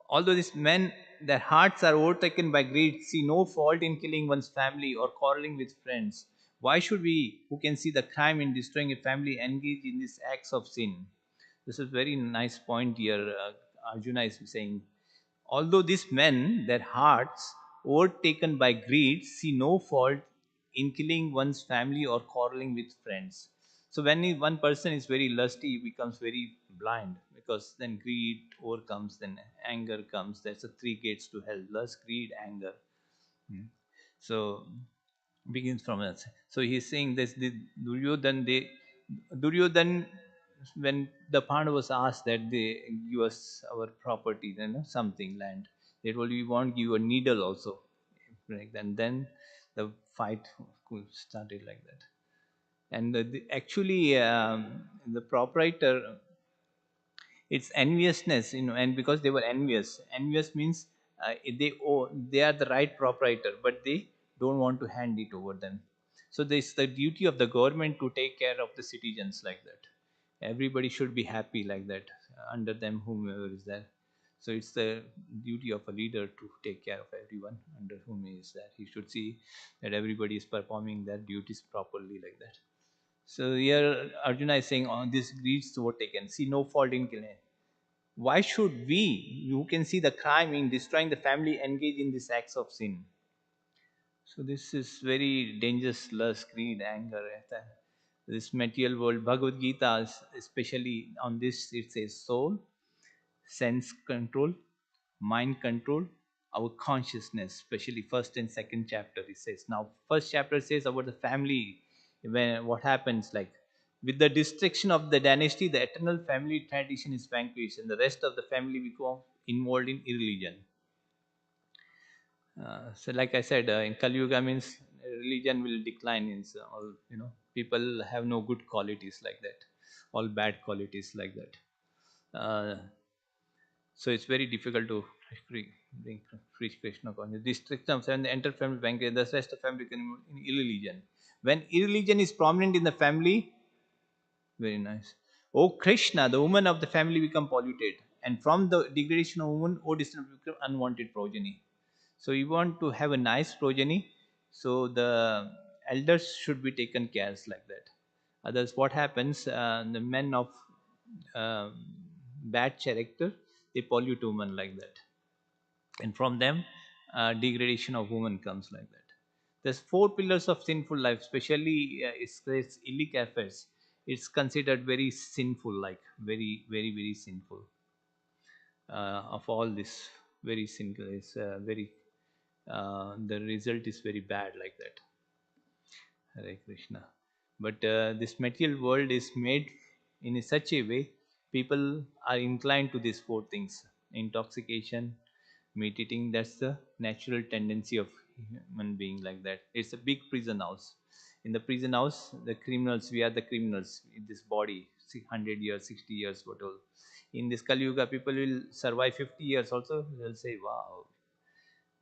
Although these men, their hearts are overtaken by greed, see no fault in killing one's family or quarreling with friends. Why should we, who can see the crime in destroying a family, engage in these acts of sin? This is very nice point here. Arjuna is saying, although these men, their hearts, overtaken by greed, see no fault in killing one's family or quarreling with friends. So when one person is very lusty, he becomes very blind because then greed overcomes, then anger comes. There's the three gates to hell: lust, greed, anger. Hmm. So begins from us. So he's saying this. The Duryodhan, when the Pandavas asked that they give us our property, something land, they told we won't give you a needle also. Right? And then the fight started like that. And actually, the proprietor, it's enviousness, and because they were envious means they are the right proprietor, but they don't want to hand it over them. So this the duty of the government to take care of the citizens like that. Everybody should be happy like that, under them whomever is there. So it's the duty of a leader to take care of everyone under whom he is there. He should see that everybody is performing their duties properly like that. So here Arjuna is saying, on this greeds to overtaken, see no fault in killing. Why should we, who can see the crime in destroying the family, engage in these acts of sin? So this is very dangerous lust, greed, anger. This material world, Bhagavad Gita, especially on this, it says soul, sense control, mind control, our consciousness, especially first and second chapter. It says now, first chapter says about the family, when what happens like with the destruction of the dynasty, the eternal family tradition is vanquished, and the rest of the family become involved in irreligion. So, like I said, in Kali Yuga means religion will decline. In all, people have no good qualities like that, all bad qualities like that. So it's very difficult to bring free Krishna consciousness. District of and the enter family bank, the rest of family can in irreligion. When irreligion is prominent in the family, very nice. O Krishna, the woman of the family become polluted, and from the degradation of woman, O descendant become unwanted progeny. So you want to have a nice progeny, so the elders should be taken cares like that. Others, what happens? The men of um, bad character, they pollute women like that, and from them, degradation of woman comes like that. There's four pillars of sinful life, especially it's illicit affairs. It's considered very sinful, like very, very, very sinful. Of all this, very sinful is very. The result is very bad, like that. Hare Krishna. But this material world is made in such a way people are inclined to these four things: intoxication, meat eating. That's the natural tendency of human being, like that. It's a big prison house. In the prison house, the criminals, we are the criminals in this body, 100 years, 60 years, whatever. In this Kali Yuga, people will survive 50 years also. They'll say, wow,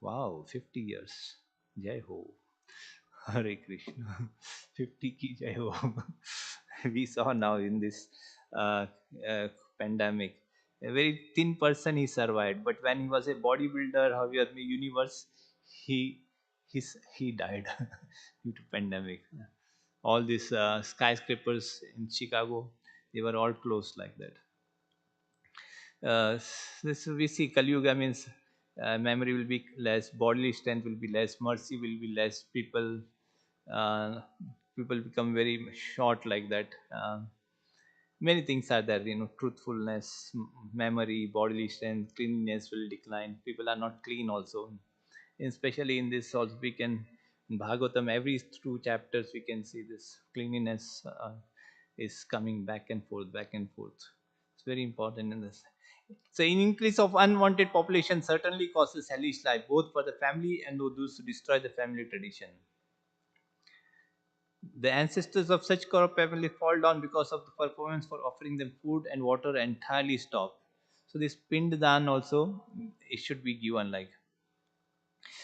wow, 50 years. Jai ho. Hare Krishna. 50 ki jai ho. We saw now in this uh, uh, pandemic. A very thin person he survived, but when he was a bodybuilder, however, universe, he he died due to pandemic. All these skyscrapers in Chicago, they were all closed like that. This we see Kali Yuga means memory will be less, bodily strength will be less, mercy will be less. Uh, People become very short like that. Many things are there, truthfulness, memory, bodily strength, cleanliness will decline. People are not clean also, especially in this also we can, in Bhagavatam, every two chapters we can see this cleanliness is coming back and forth. It's very important in this. So, an increase of unwanted population certainly causes hellish life, both for the family and those who destroy the family tradition. The ancestors of such corrupt family fall down because of the performance for offering them food and water entirely stop. So this pind dan also, it should be given like.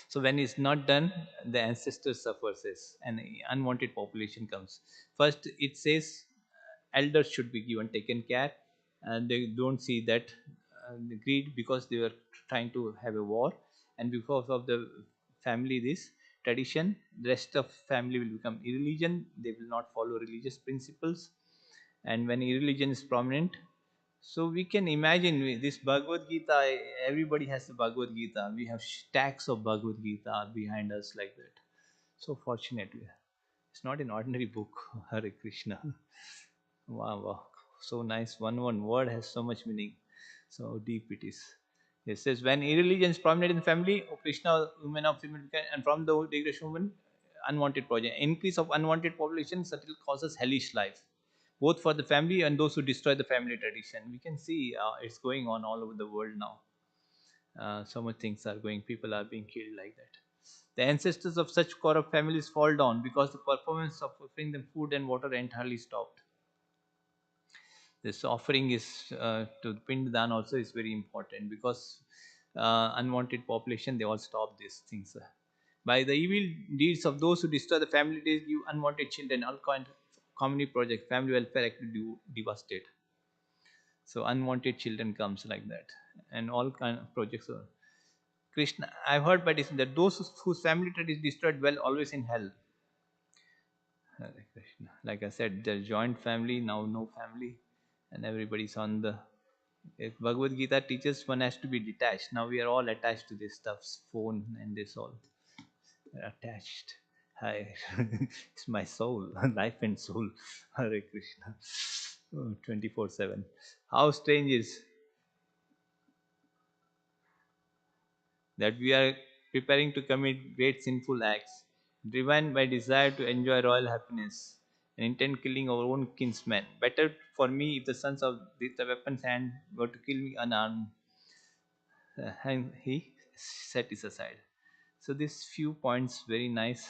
So when it's not done, the ancestor suffers this, and unwanted population comes. First, it says elders should be given taken care, and they don't see that the greed, because they were trying to have a war, and because of the family this tradition, the rest of family will become irreligion. They will not follow religious principles, and when irreligion is prominent, so we can imagine this Bhagavad Gita. Everybody has the Bhagavad Gita. We have stacks of Bhagavad Gita behind us like that. So fortunate we are. It's not an ordinary book. Hare Krishna. Wow, wow. So nice. One word has so much meaning. So deep it is. It says, when irreligion is prominent in the family, O Krishna, women of female, and from the degradation woman, unwanted progeny. Increase of unwanted population certainly causes hellish life, both for the family and those who destroy the family tradition. We can see it's going on all over the world now. So much things are going, people are being killed like that. The ancestors of such corrupt families fall down because the performance of offering them food and water entirely stopped. This offering is to Pindadan also is very important, because unwanted population, they all stop these things. By the evil deeds of those who destroy the family, they give unwanted children, all kind of community projects, family welfare activity devastate. So unwanted children comes like that, and all kind of projects. Are, Krishna, I've heard by this that those whose family tree is destroyed dwell always in hell. Hare Krishna. Like I said, there's joint family, now no family, and everybody's on the. If Bhagavad Gita teaches one has to be detached. Now we are all attached to this stuff, phone and this all. We're attached. Hi, it's my soul, life and soul. Hare Krishna. 24/7. How strange is that we are preparing to commit great sinful acts, driven by desire to enjoy royal happiness, and intend killing our own kinsmen. Better for me if the sons of the weapons hand were to kill me unarmed. And he set it aside. So these few points very nice.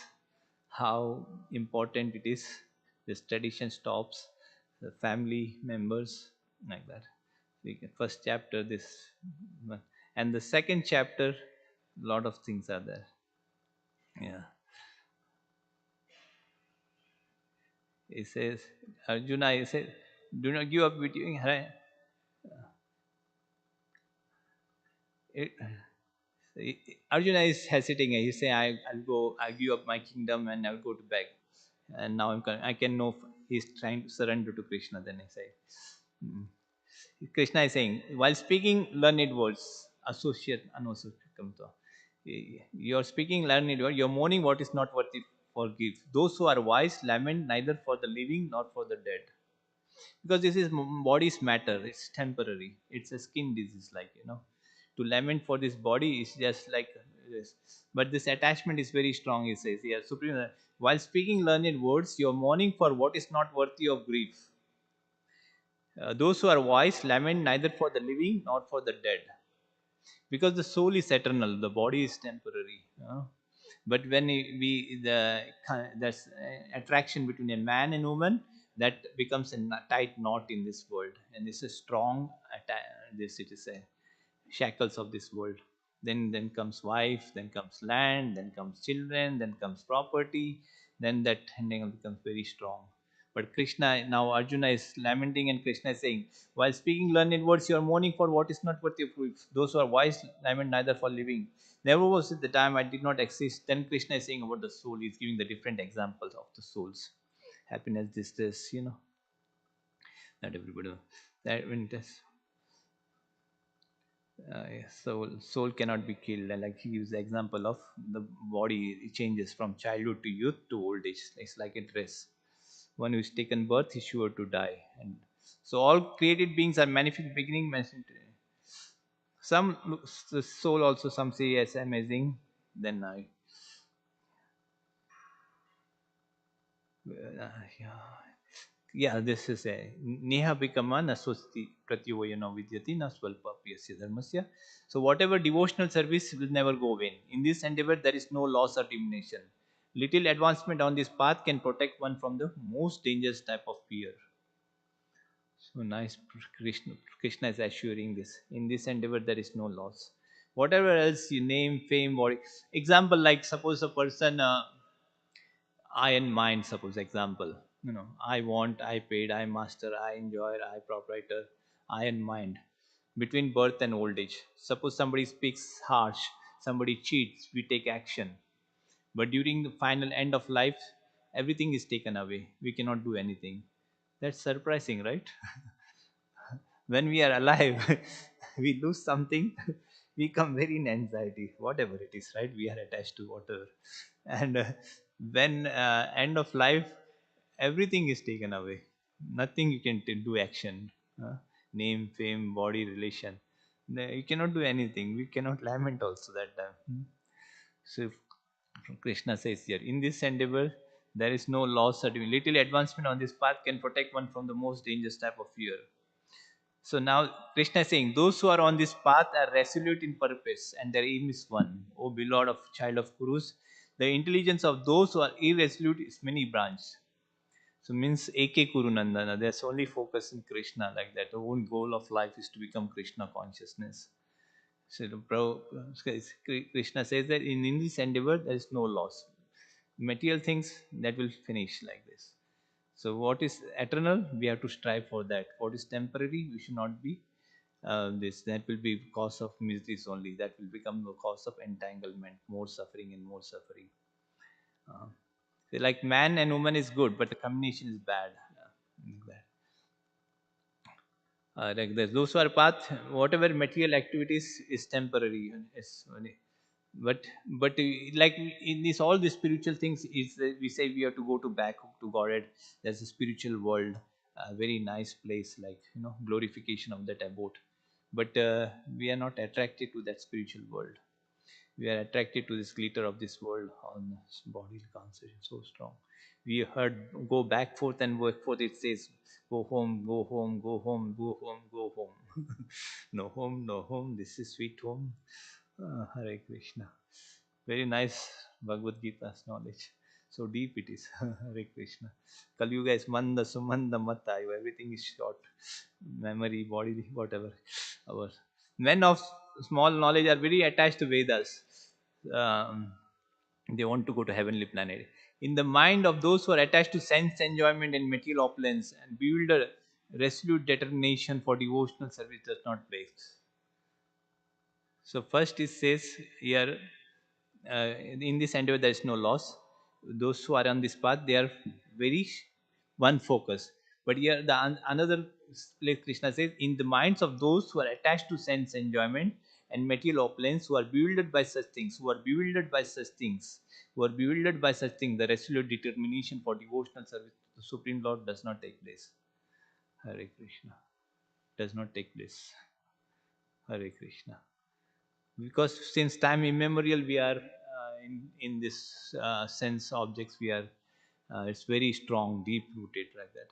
How important it is. This tradition stops the family members like that. First chapter this, and the second chapter, lot of things are there. Yeah, it says Arjuna. He says Do not give up with you. It, Arjuna is hesitating. He say, I'll go. I'll give up my kingdom and I'll go to beg. And now I can know he's trying to surrender to Krishna. Then I say, mm. Krishna is saying, while speaking learned words, associate, unassociate. You're speaking learned words. You're mourning what is not worthy forgive. Those who are wise lament neither for the living nor for the dead, because this is body's matter. It's temporary. It's a skin disease, like, to lament for this body is just like this. But this attachment is very strong, he says here. Supreme, while speaking learned words, you're mourning for what is not worthy of grief. Those who are wise lament neither for the living nor for the dead, because the soul is eternal, the body is temporary. But when we the there's attraction between a man and woman, that becomes a tight knot in this world, and this is strong this, it is a shackles of this world. Then comes wife, then comes land, then comes children, then comes property. Then that ending becomes very strong. But Krishna, now Arjuna is lamenting, and Krishna is saying, while speaking learned words, you are mourning for what is not worthy of proof. Those who are wise lament neither for living. Never was it the time I did not exist. Then Krishna is saying about the soul. He's giving the different examples of the souls. Happiness, this, not everybody. That when it is, soul cannot be killed. And like he gives the example of the body, it changes from childhood to youth to old age. It's like a dress. One who is taken birth is sure to die. And so all created beings are manifest beginning mentioned. Some the soul also, some say yes, amazing. Then I yeah. Yeah, this is a neha bikama naswasti pratyovayano vidyati na swalpa priyasya dharmasya. So whatever devotional service will never go vain. In this endeavor, there is no loss or diminution. Little advancement on this path can protect one from the most dangerous type of fear. So nice, Krishna is assuring this. In this endeavor, there is no loss. Whatever else you name, fame, or example, like suppose a person. I and mind, suppose example. I want, I paid, I master, I enjoy, I proprietor, I and mind. Between birth and old age. Suppose somebody speaks harsh, somebody cheats, we take action. But during the final end of life, everything is taken away. We cannot do anything. That's surprising, right? When we are alive, we lose something, we come very in anxiety, whatever it is, right? We are attached to whatever. And when end of life, everything is taken away. Nothing you can do action. uh, Name, fame, body, relation. You cannot do anything. We cannot lament also that time. So Krishna says here, in this endeavor, there is no loss or little advancement on this path can protect one from the most dangerous type of fear. So now Krishna is saying, those who are on this path are resolute in purpose and their aim is one. O beloved of child of Kurus, the intelligence of those who are irresolute is many branches. So means AK Kuru Nandana, there's only focus in Krishna, like that. The whole goal of life is to become Krishna consciousness. So Krishna says that in this endeavor there is no loss. Material things that will finish like this. So what is eternal, we have to strive for that. What is temporary, we should not be this. That will be cause of miseries only. That will become the cause of entanglement, more suffering and more suffering. Uh, like man and woman is good, but the combination is bad. Like that. Like this. Those who are path, whatever material activities is temporary. But like in this, all the spiritual things is we say we have to go to back to Godhead. There's a spiritual world, a very nice place, like glorification of that abode. But we are not attracted to that spiritual world. We are attracted to this glitter of this world on body concentration so strong. We heard go back forth and work forth. It says go home, go home, go home, go home, go home. No home, no home. This is sweet home. Hare Krishna. Very nice Bhagavad Gita's knowledge. So deep it is. Hare Krishna. Kali Yuga is manda sumanda matayu. Everything is short. Memory, body, whatever. Our men of small knowledge are very attached to Vedas. Um, they want to go to heavenly planet. In the mind of those who are attached to sense enjoyment and material opulence and bewildered, resolute determination for devotional service does not break. So first it says here, in this endeavor there is no loss. Those who are on this path, they are very one focus. But here the another place Krishna says, in the minds of those who are attached to sense enjoyment and material opulence, who are bewildered by such things, who are bewildered by such things, the resolute determination for devotional service to the Supreme Lord does not take place. Hare Krishna. Does not take place. Hare Krishna. Because since time immemorial we are in this sense objects, we are it's very strong, deep rooted like that.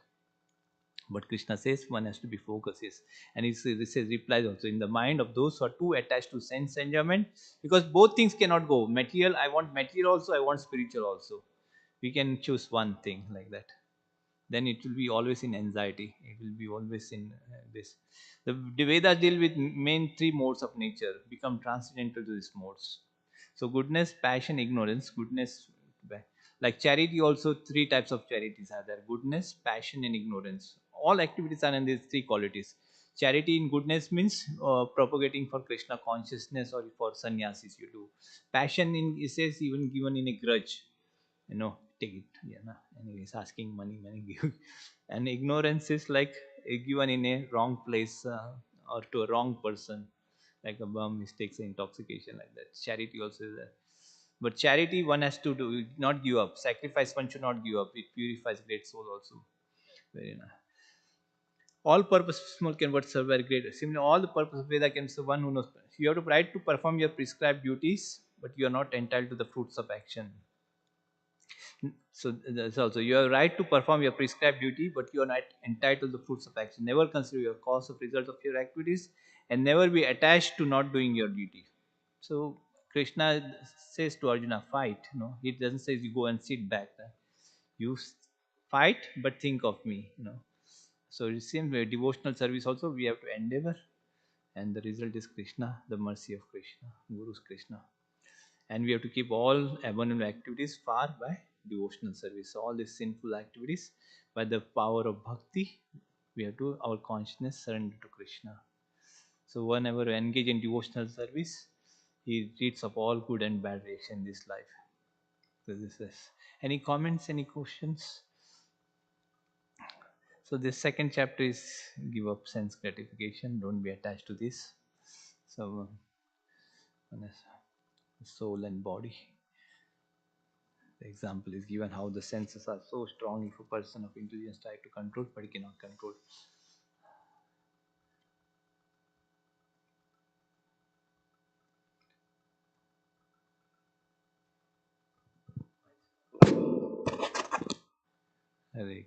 But Krishna says one has to be focused, yes. And this says replies also, in the mind of those who are too attached to sense enjoyment, because both things cannot go material. I want material also, I want spiritual also. We can choose one thing like that, then it will be always in anxiety. It will be always in this. The Vedas deal with main three modes of nature, become transcendental to these modes. So goodness, passion, ignorance. Goodness, like charity, also three types of charities are there: goodness, passion, and ignorance. All activities are in these three qualities. Charity in goodness means propagating for Krishna consciousness, or for sannyasis you do. Passion in, it says, even given in a grudge, take it, yeah, nah. Anyways, asking money give. And ignorance is like given in a wrong place, or to a wrong person, like a bum mistakes, intoxication, like that. Charity also is there. But charity one has to do, not give up. Sacrifice one should not give up. It purifies great soul also. Very nice. All purpose small can but serve very great. Similarly, all the purpose of Veda can serve one who knows. You have to right to perform your prescribed duties, but you are not entitled to the fruits of action. So that's also, you have right to perform your prescribed duty, but you are not entitled to the fruits of action. Never consider your cause of result of your activities, and never be attached to not doing your duty. So Krishna says to Arjuna, fight. He doesn't say you go and sit back. You fight, but think of me. So the same way, devotional service also we have to endeavor, and the result is Krishna, the mercy of Krishna, Guru's Krishna. And we have to keep all abominable activities far by devotional service. So all these sinful activities, by the power of bhakti, we have to our consciousness surrender to Krishna. So whenever we engage in devotional service, he treats of all good and bad reaction in this life. So this is, any comments, any questions? So this second chapter is give up sense gratification, don't be attached to this. So one is soul and body. The example is given how the senses are so strong if a person of intelligence try to control, but he cannot control. Hare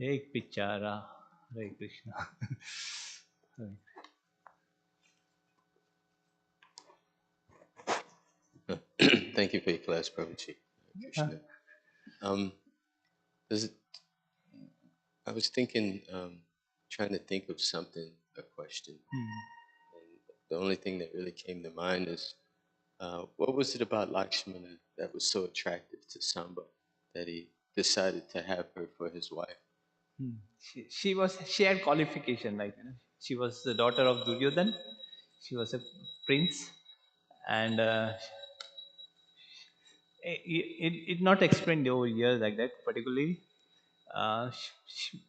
Ek pichara. Hare Krishna. Hare. Thank you for your class, Prabhuji. Krishna. Um, does it, I was thinking, trying to think of something, a question. And the only thing that really came to mind is, what was it about Lakshmana that was so attractive to Samba that he decided to have her for his wife? She had qualification, like she was the daughter of Duryodhan. She was a prince, and it not explained over here like that particularly.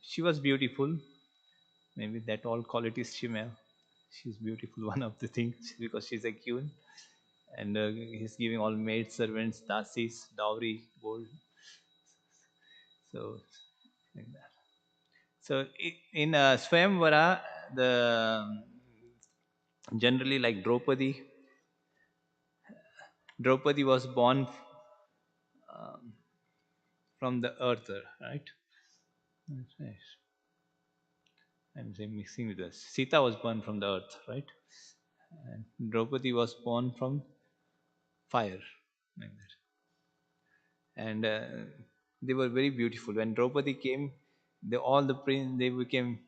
She was beautiful. Maybe that all qualities she may have. She's beautiful, one of the things, because she's a queen, and he's giving all maid servants, dasis, dowry, gold. So like that. So in Swayamvara, the generally like Draupadi was born um, from the earth, right? That's nice. I'm saying mixing with us. Sita was born from the earth, right? And Draupadi was born from fire, like that. And they were very beautiful. When Draupadi came, all the prince they became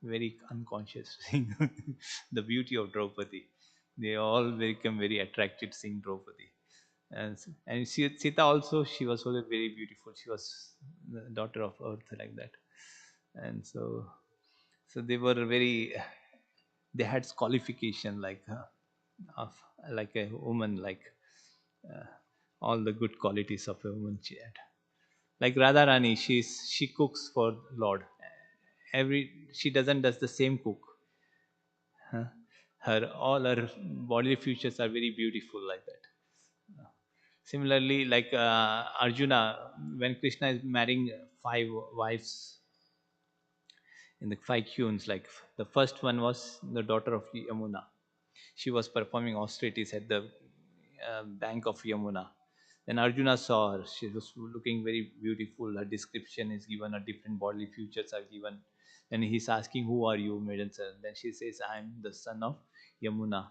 very unconscious seeing the beauty of Draupadi. They all become very attracted seeing Draupadi. And Sita also, she was also very beautiful. She was the daughter of Earth, like that. And so they were very, they had qualification like of like a woman, like uh, all the good qualities of a woman she had. Like Radharani, she cooks for Lord. She doesn't does the same cook. Huh? Her all her bodily features are very beautiful, like that. Similarly, like Arjuna, when Krishna is marrying five wives in the five queens, like the first one was the daughter of Yamuna. She was performing austerities at the bank of Yamuna. Then Arjuna saw her. She was looking very beautiful. Her description is given. Her different bodily features are given. And he's asking, "Who are you, maiden sir?" Then she says, "I'm the son of Yamuna,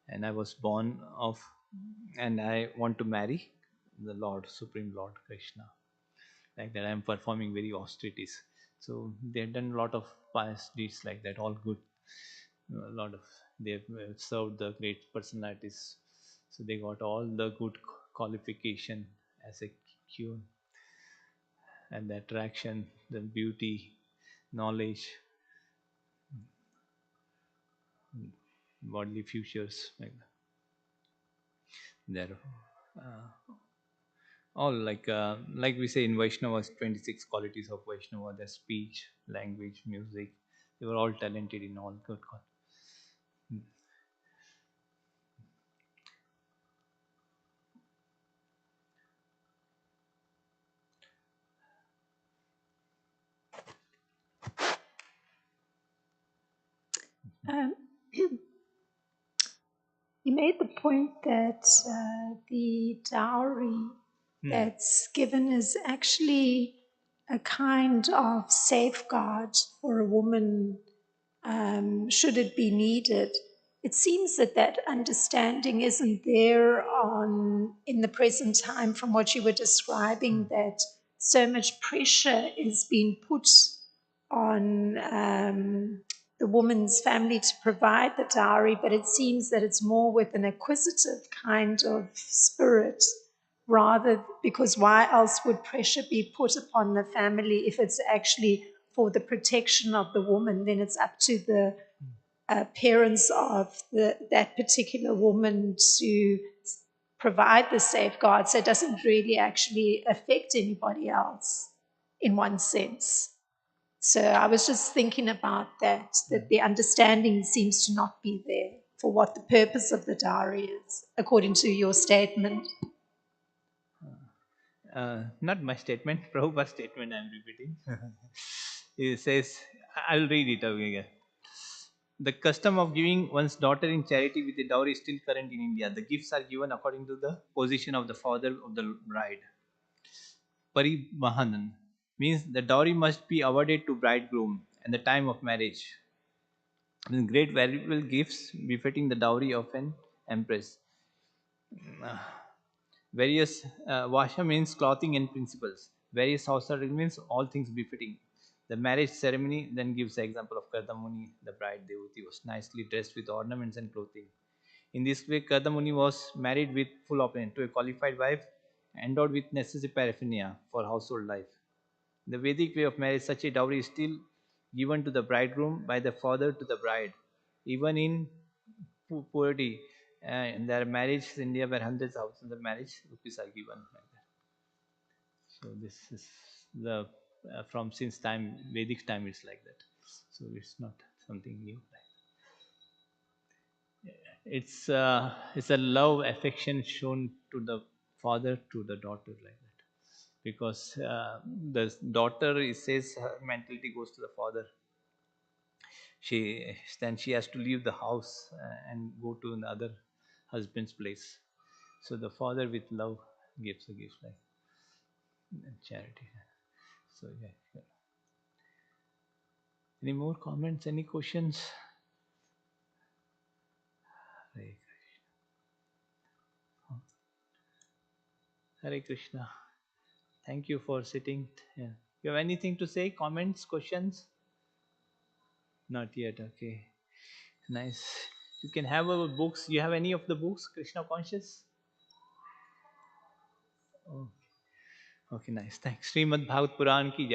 and I was born of, and I want to marry the Lord, Supreme Lord Krishna." Like that, I'm performing very austerities. So they've done a lot of pious deeds like that, all good. A lot of, they've served the great personalities, so they got all the good qualification as a queen, and the attraction, the beauty, knowledge, bodily futures, like that. They're all like we say in Vaishnavas, 26 qualities of Vaishnava: their speech, language, music. They were all talented in all good. Um, you made the point that the dowry Hmm. that's given is actually a kind of safeguard for a woman should it be needed. It seems that that understanding isn't there on in the present time from what you were describing, that so much pressure is being put on the woman's family to provide the dowry, but it seems that it's more with an acquisitive kind of spirit rather, because why else would pressure be put upon the family if it's actually for the protection of the woman? Then it's up to the parents of that particular woman to provide the safeguard, so it doesn't really actually affect anybody else in one sense. So I was just thinking about that, that the understanding seems to not be there for what the purpose of the dowry is, according to your statement. Not my statement, Prabhupada's statement I'm repeating. He says, I'll read it again. The custom of giving one's daughter in charity with a dowry is still current in India. The gifts are given according to the position of the father of the bride. Parimahanan means the dowry must be awarded to bridegroom at the time of marriage. With great valuable gifts befitting the dowry of an empress. Various Vasha means clothing and principles. Various Sausara means all things befitting. The marriage ceremony then gives the example of Kardamuni, the bride devotee was nicely dressed with ornaments and clothing. In this way, Kardamuni was married with full opulence to a qualified wife, endowed with necessary paraphernalia for household life. In the Vedic way of marriage, such a dowry is still given to the bridegroom by the father to the bride. Even in poverty, in their marriage in India, where hundreds of thousands of marriage rupees are given. Like that. So this is the from since time Vedic time it's like that. So it's not something new. It's a love affection shown to the father to the daughter, like that, because the daughter, it says, her mentality goes to the father. She has to leave the house and go to another husband's place. So the father with love gives a gift, like charity. So yeah, yeah. Any more comments? Any questions? Hare Hare Krishna. Thank you for sitting. Yeah. You have anything to say? Comments? Questions? Not yet. Okay. Nice. You can have our books. You have any of the books, Krishna Conscious? Oh, okay, nice. Thanks. Srimad Bhagavad Puran ki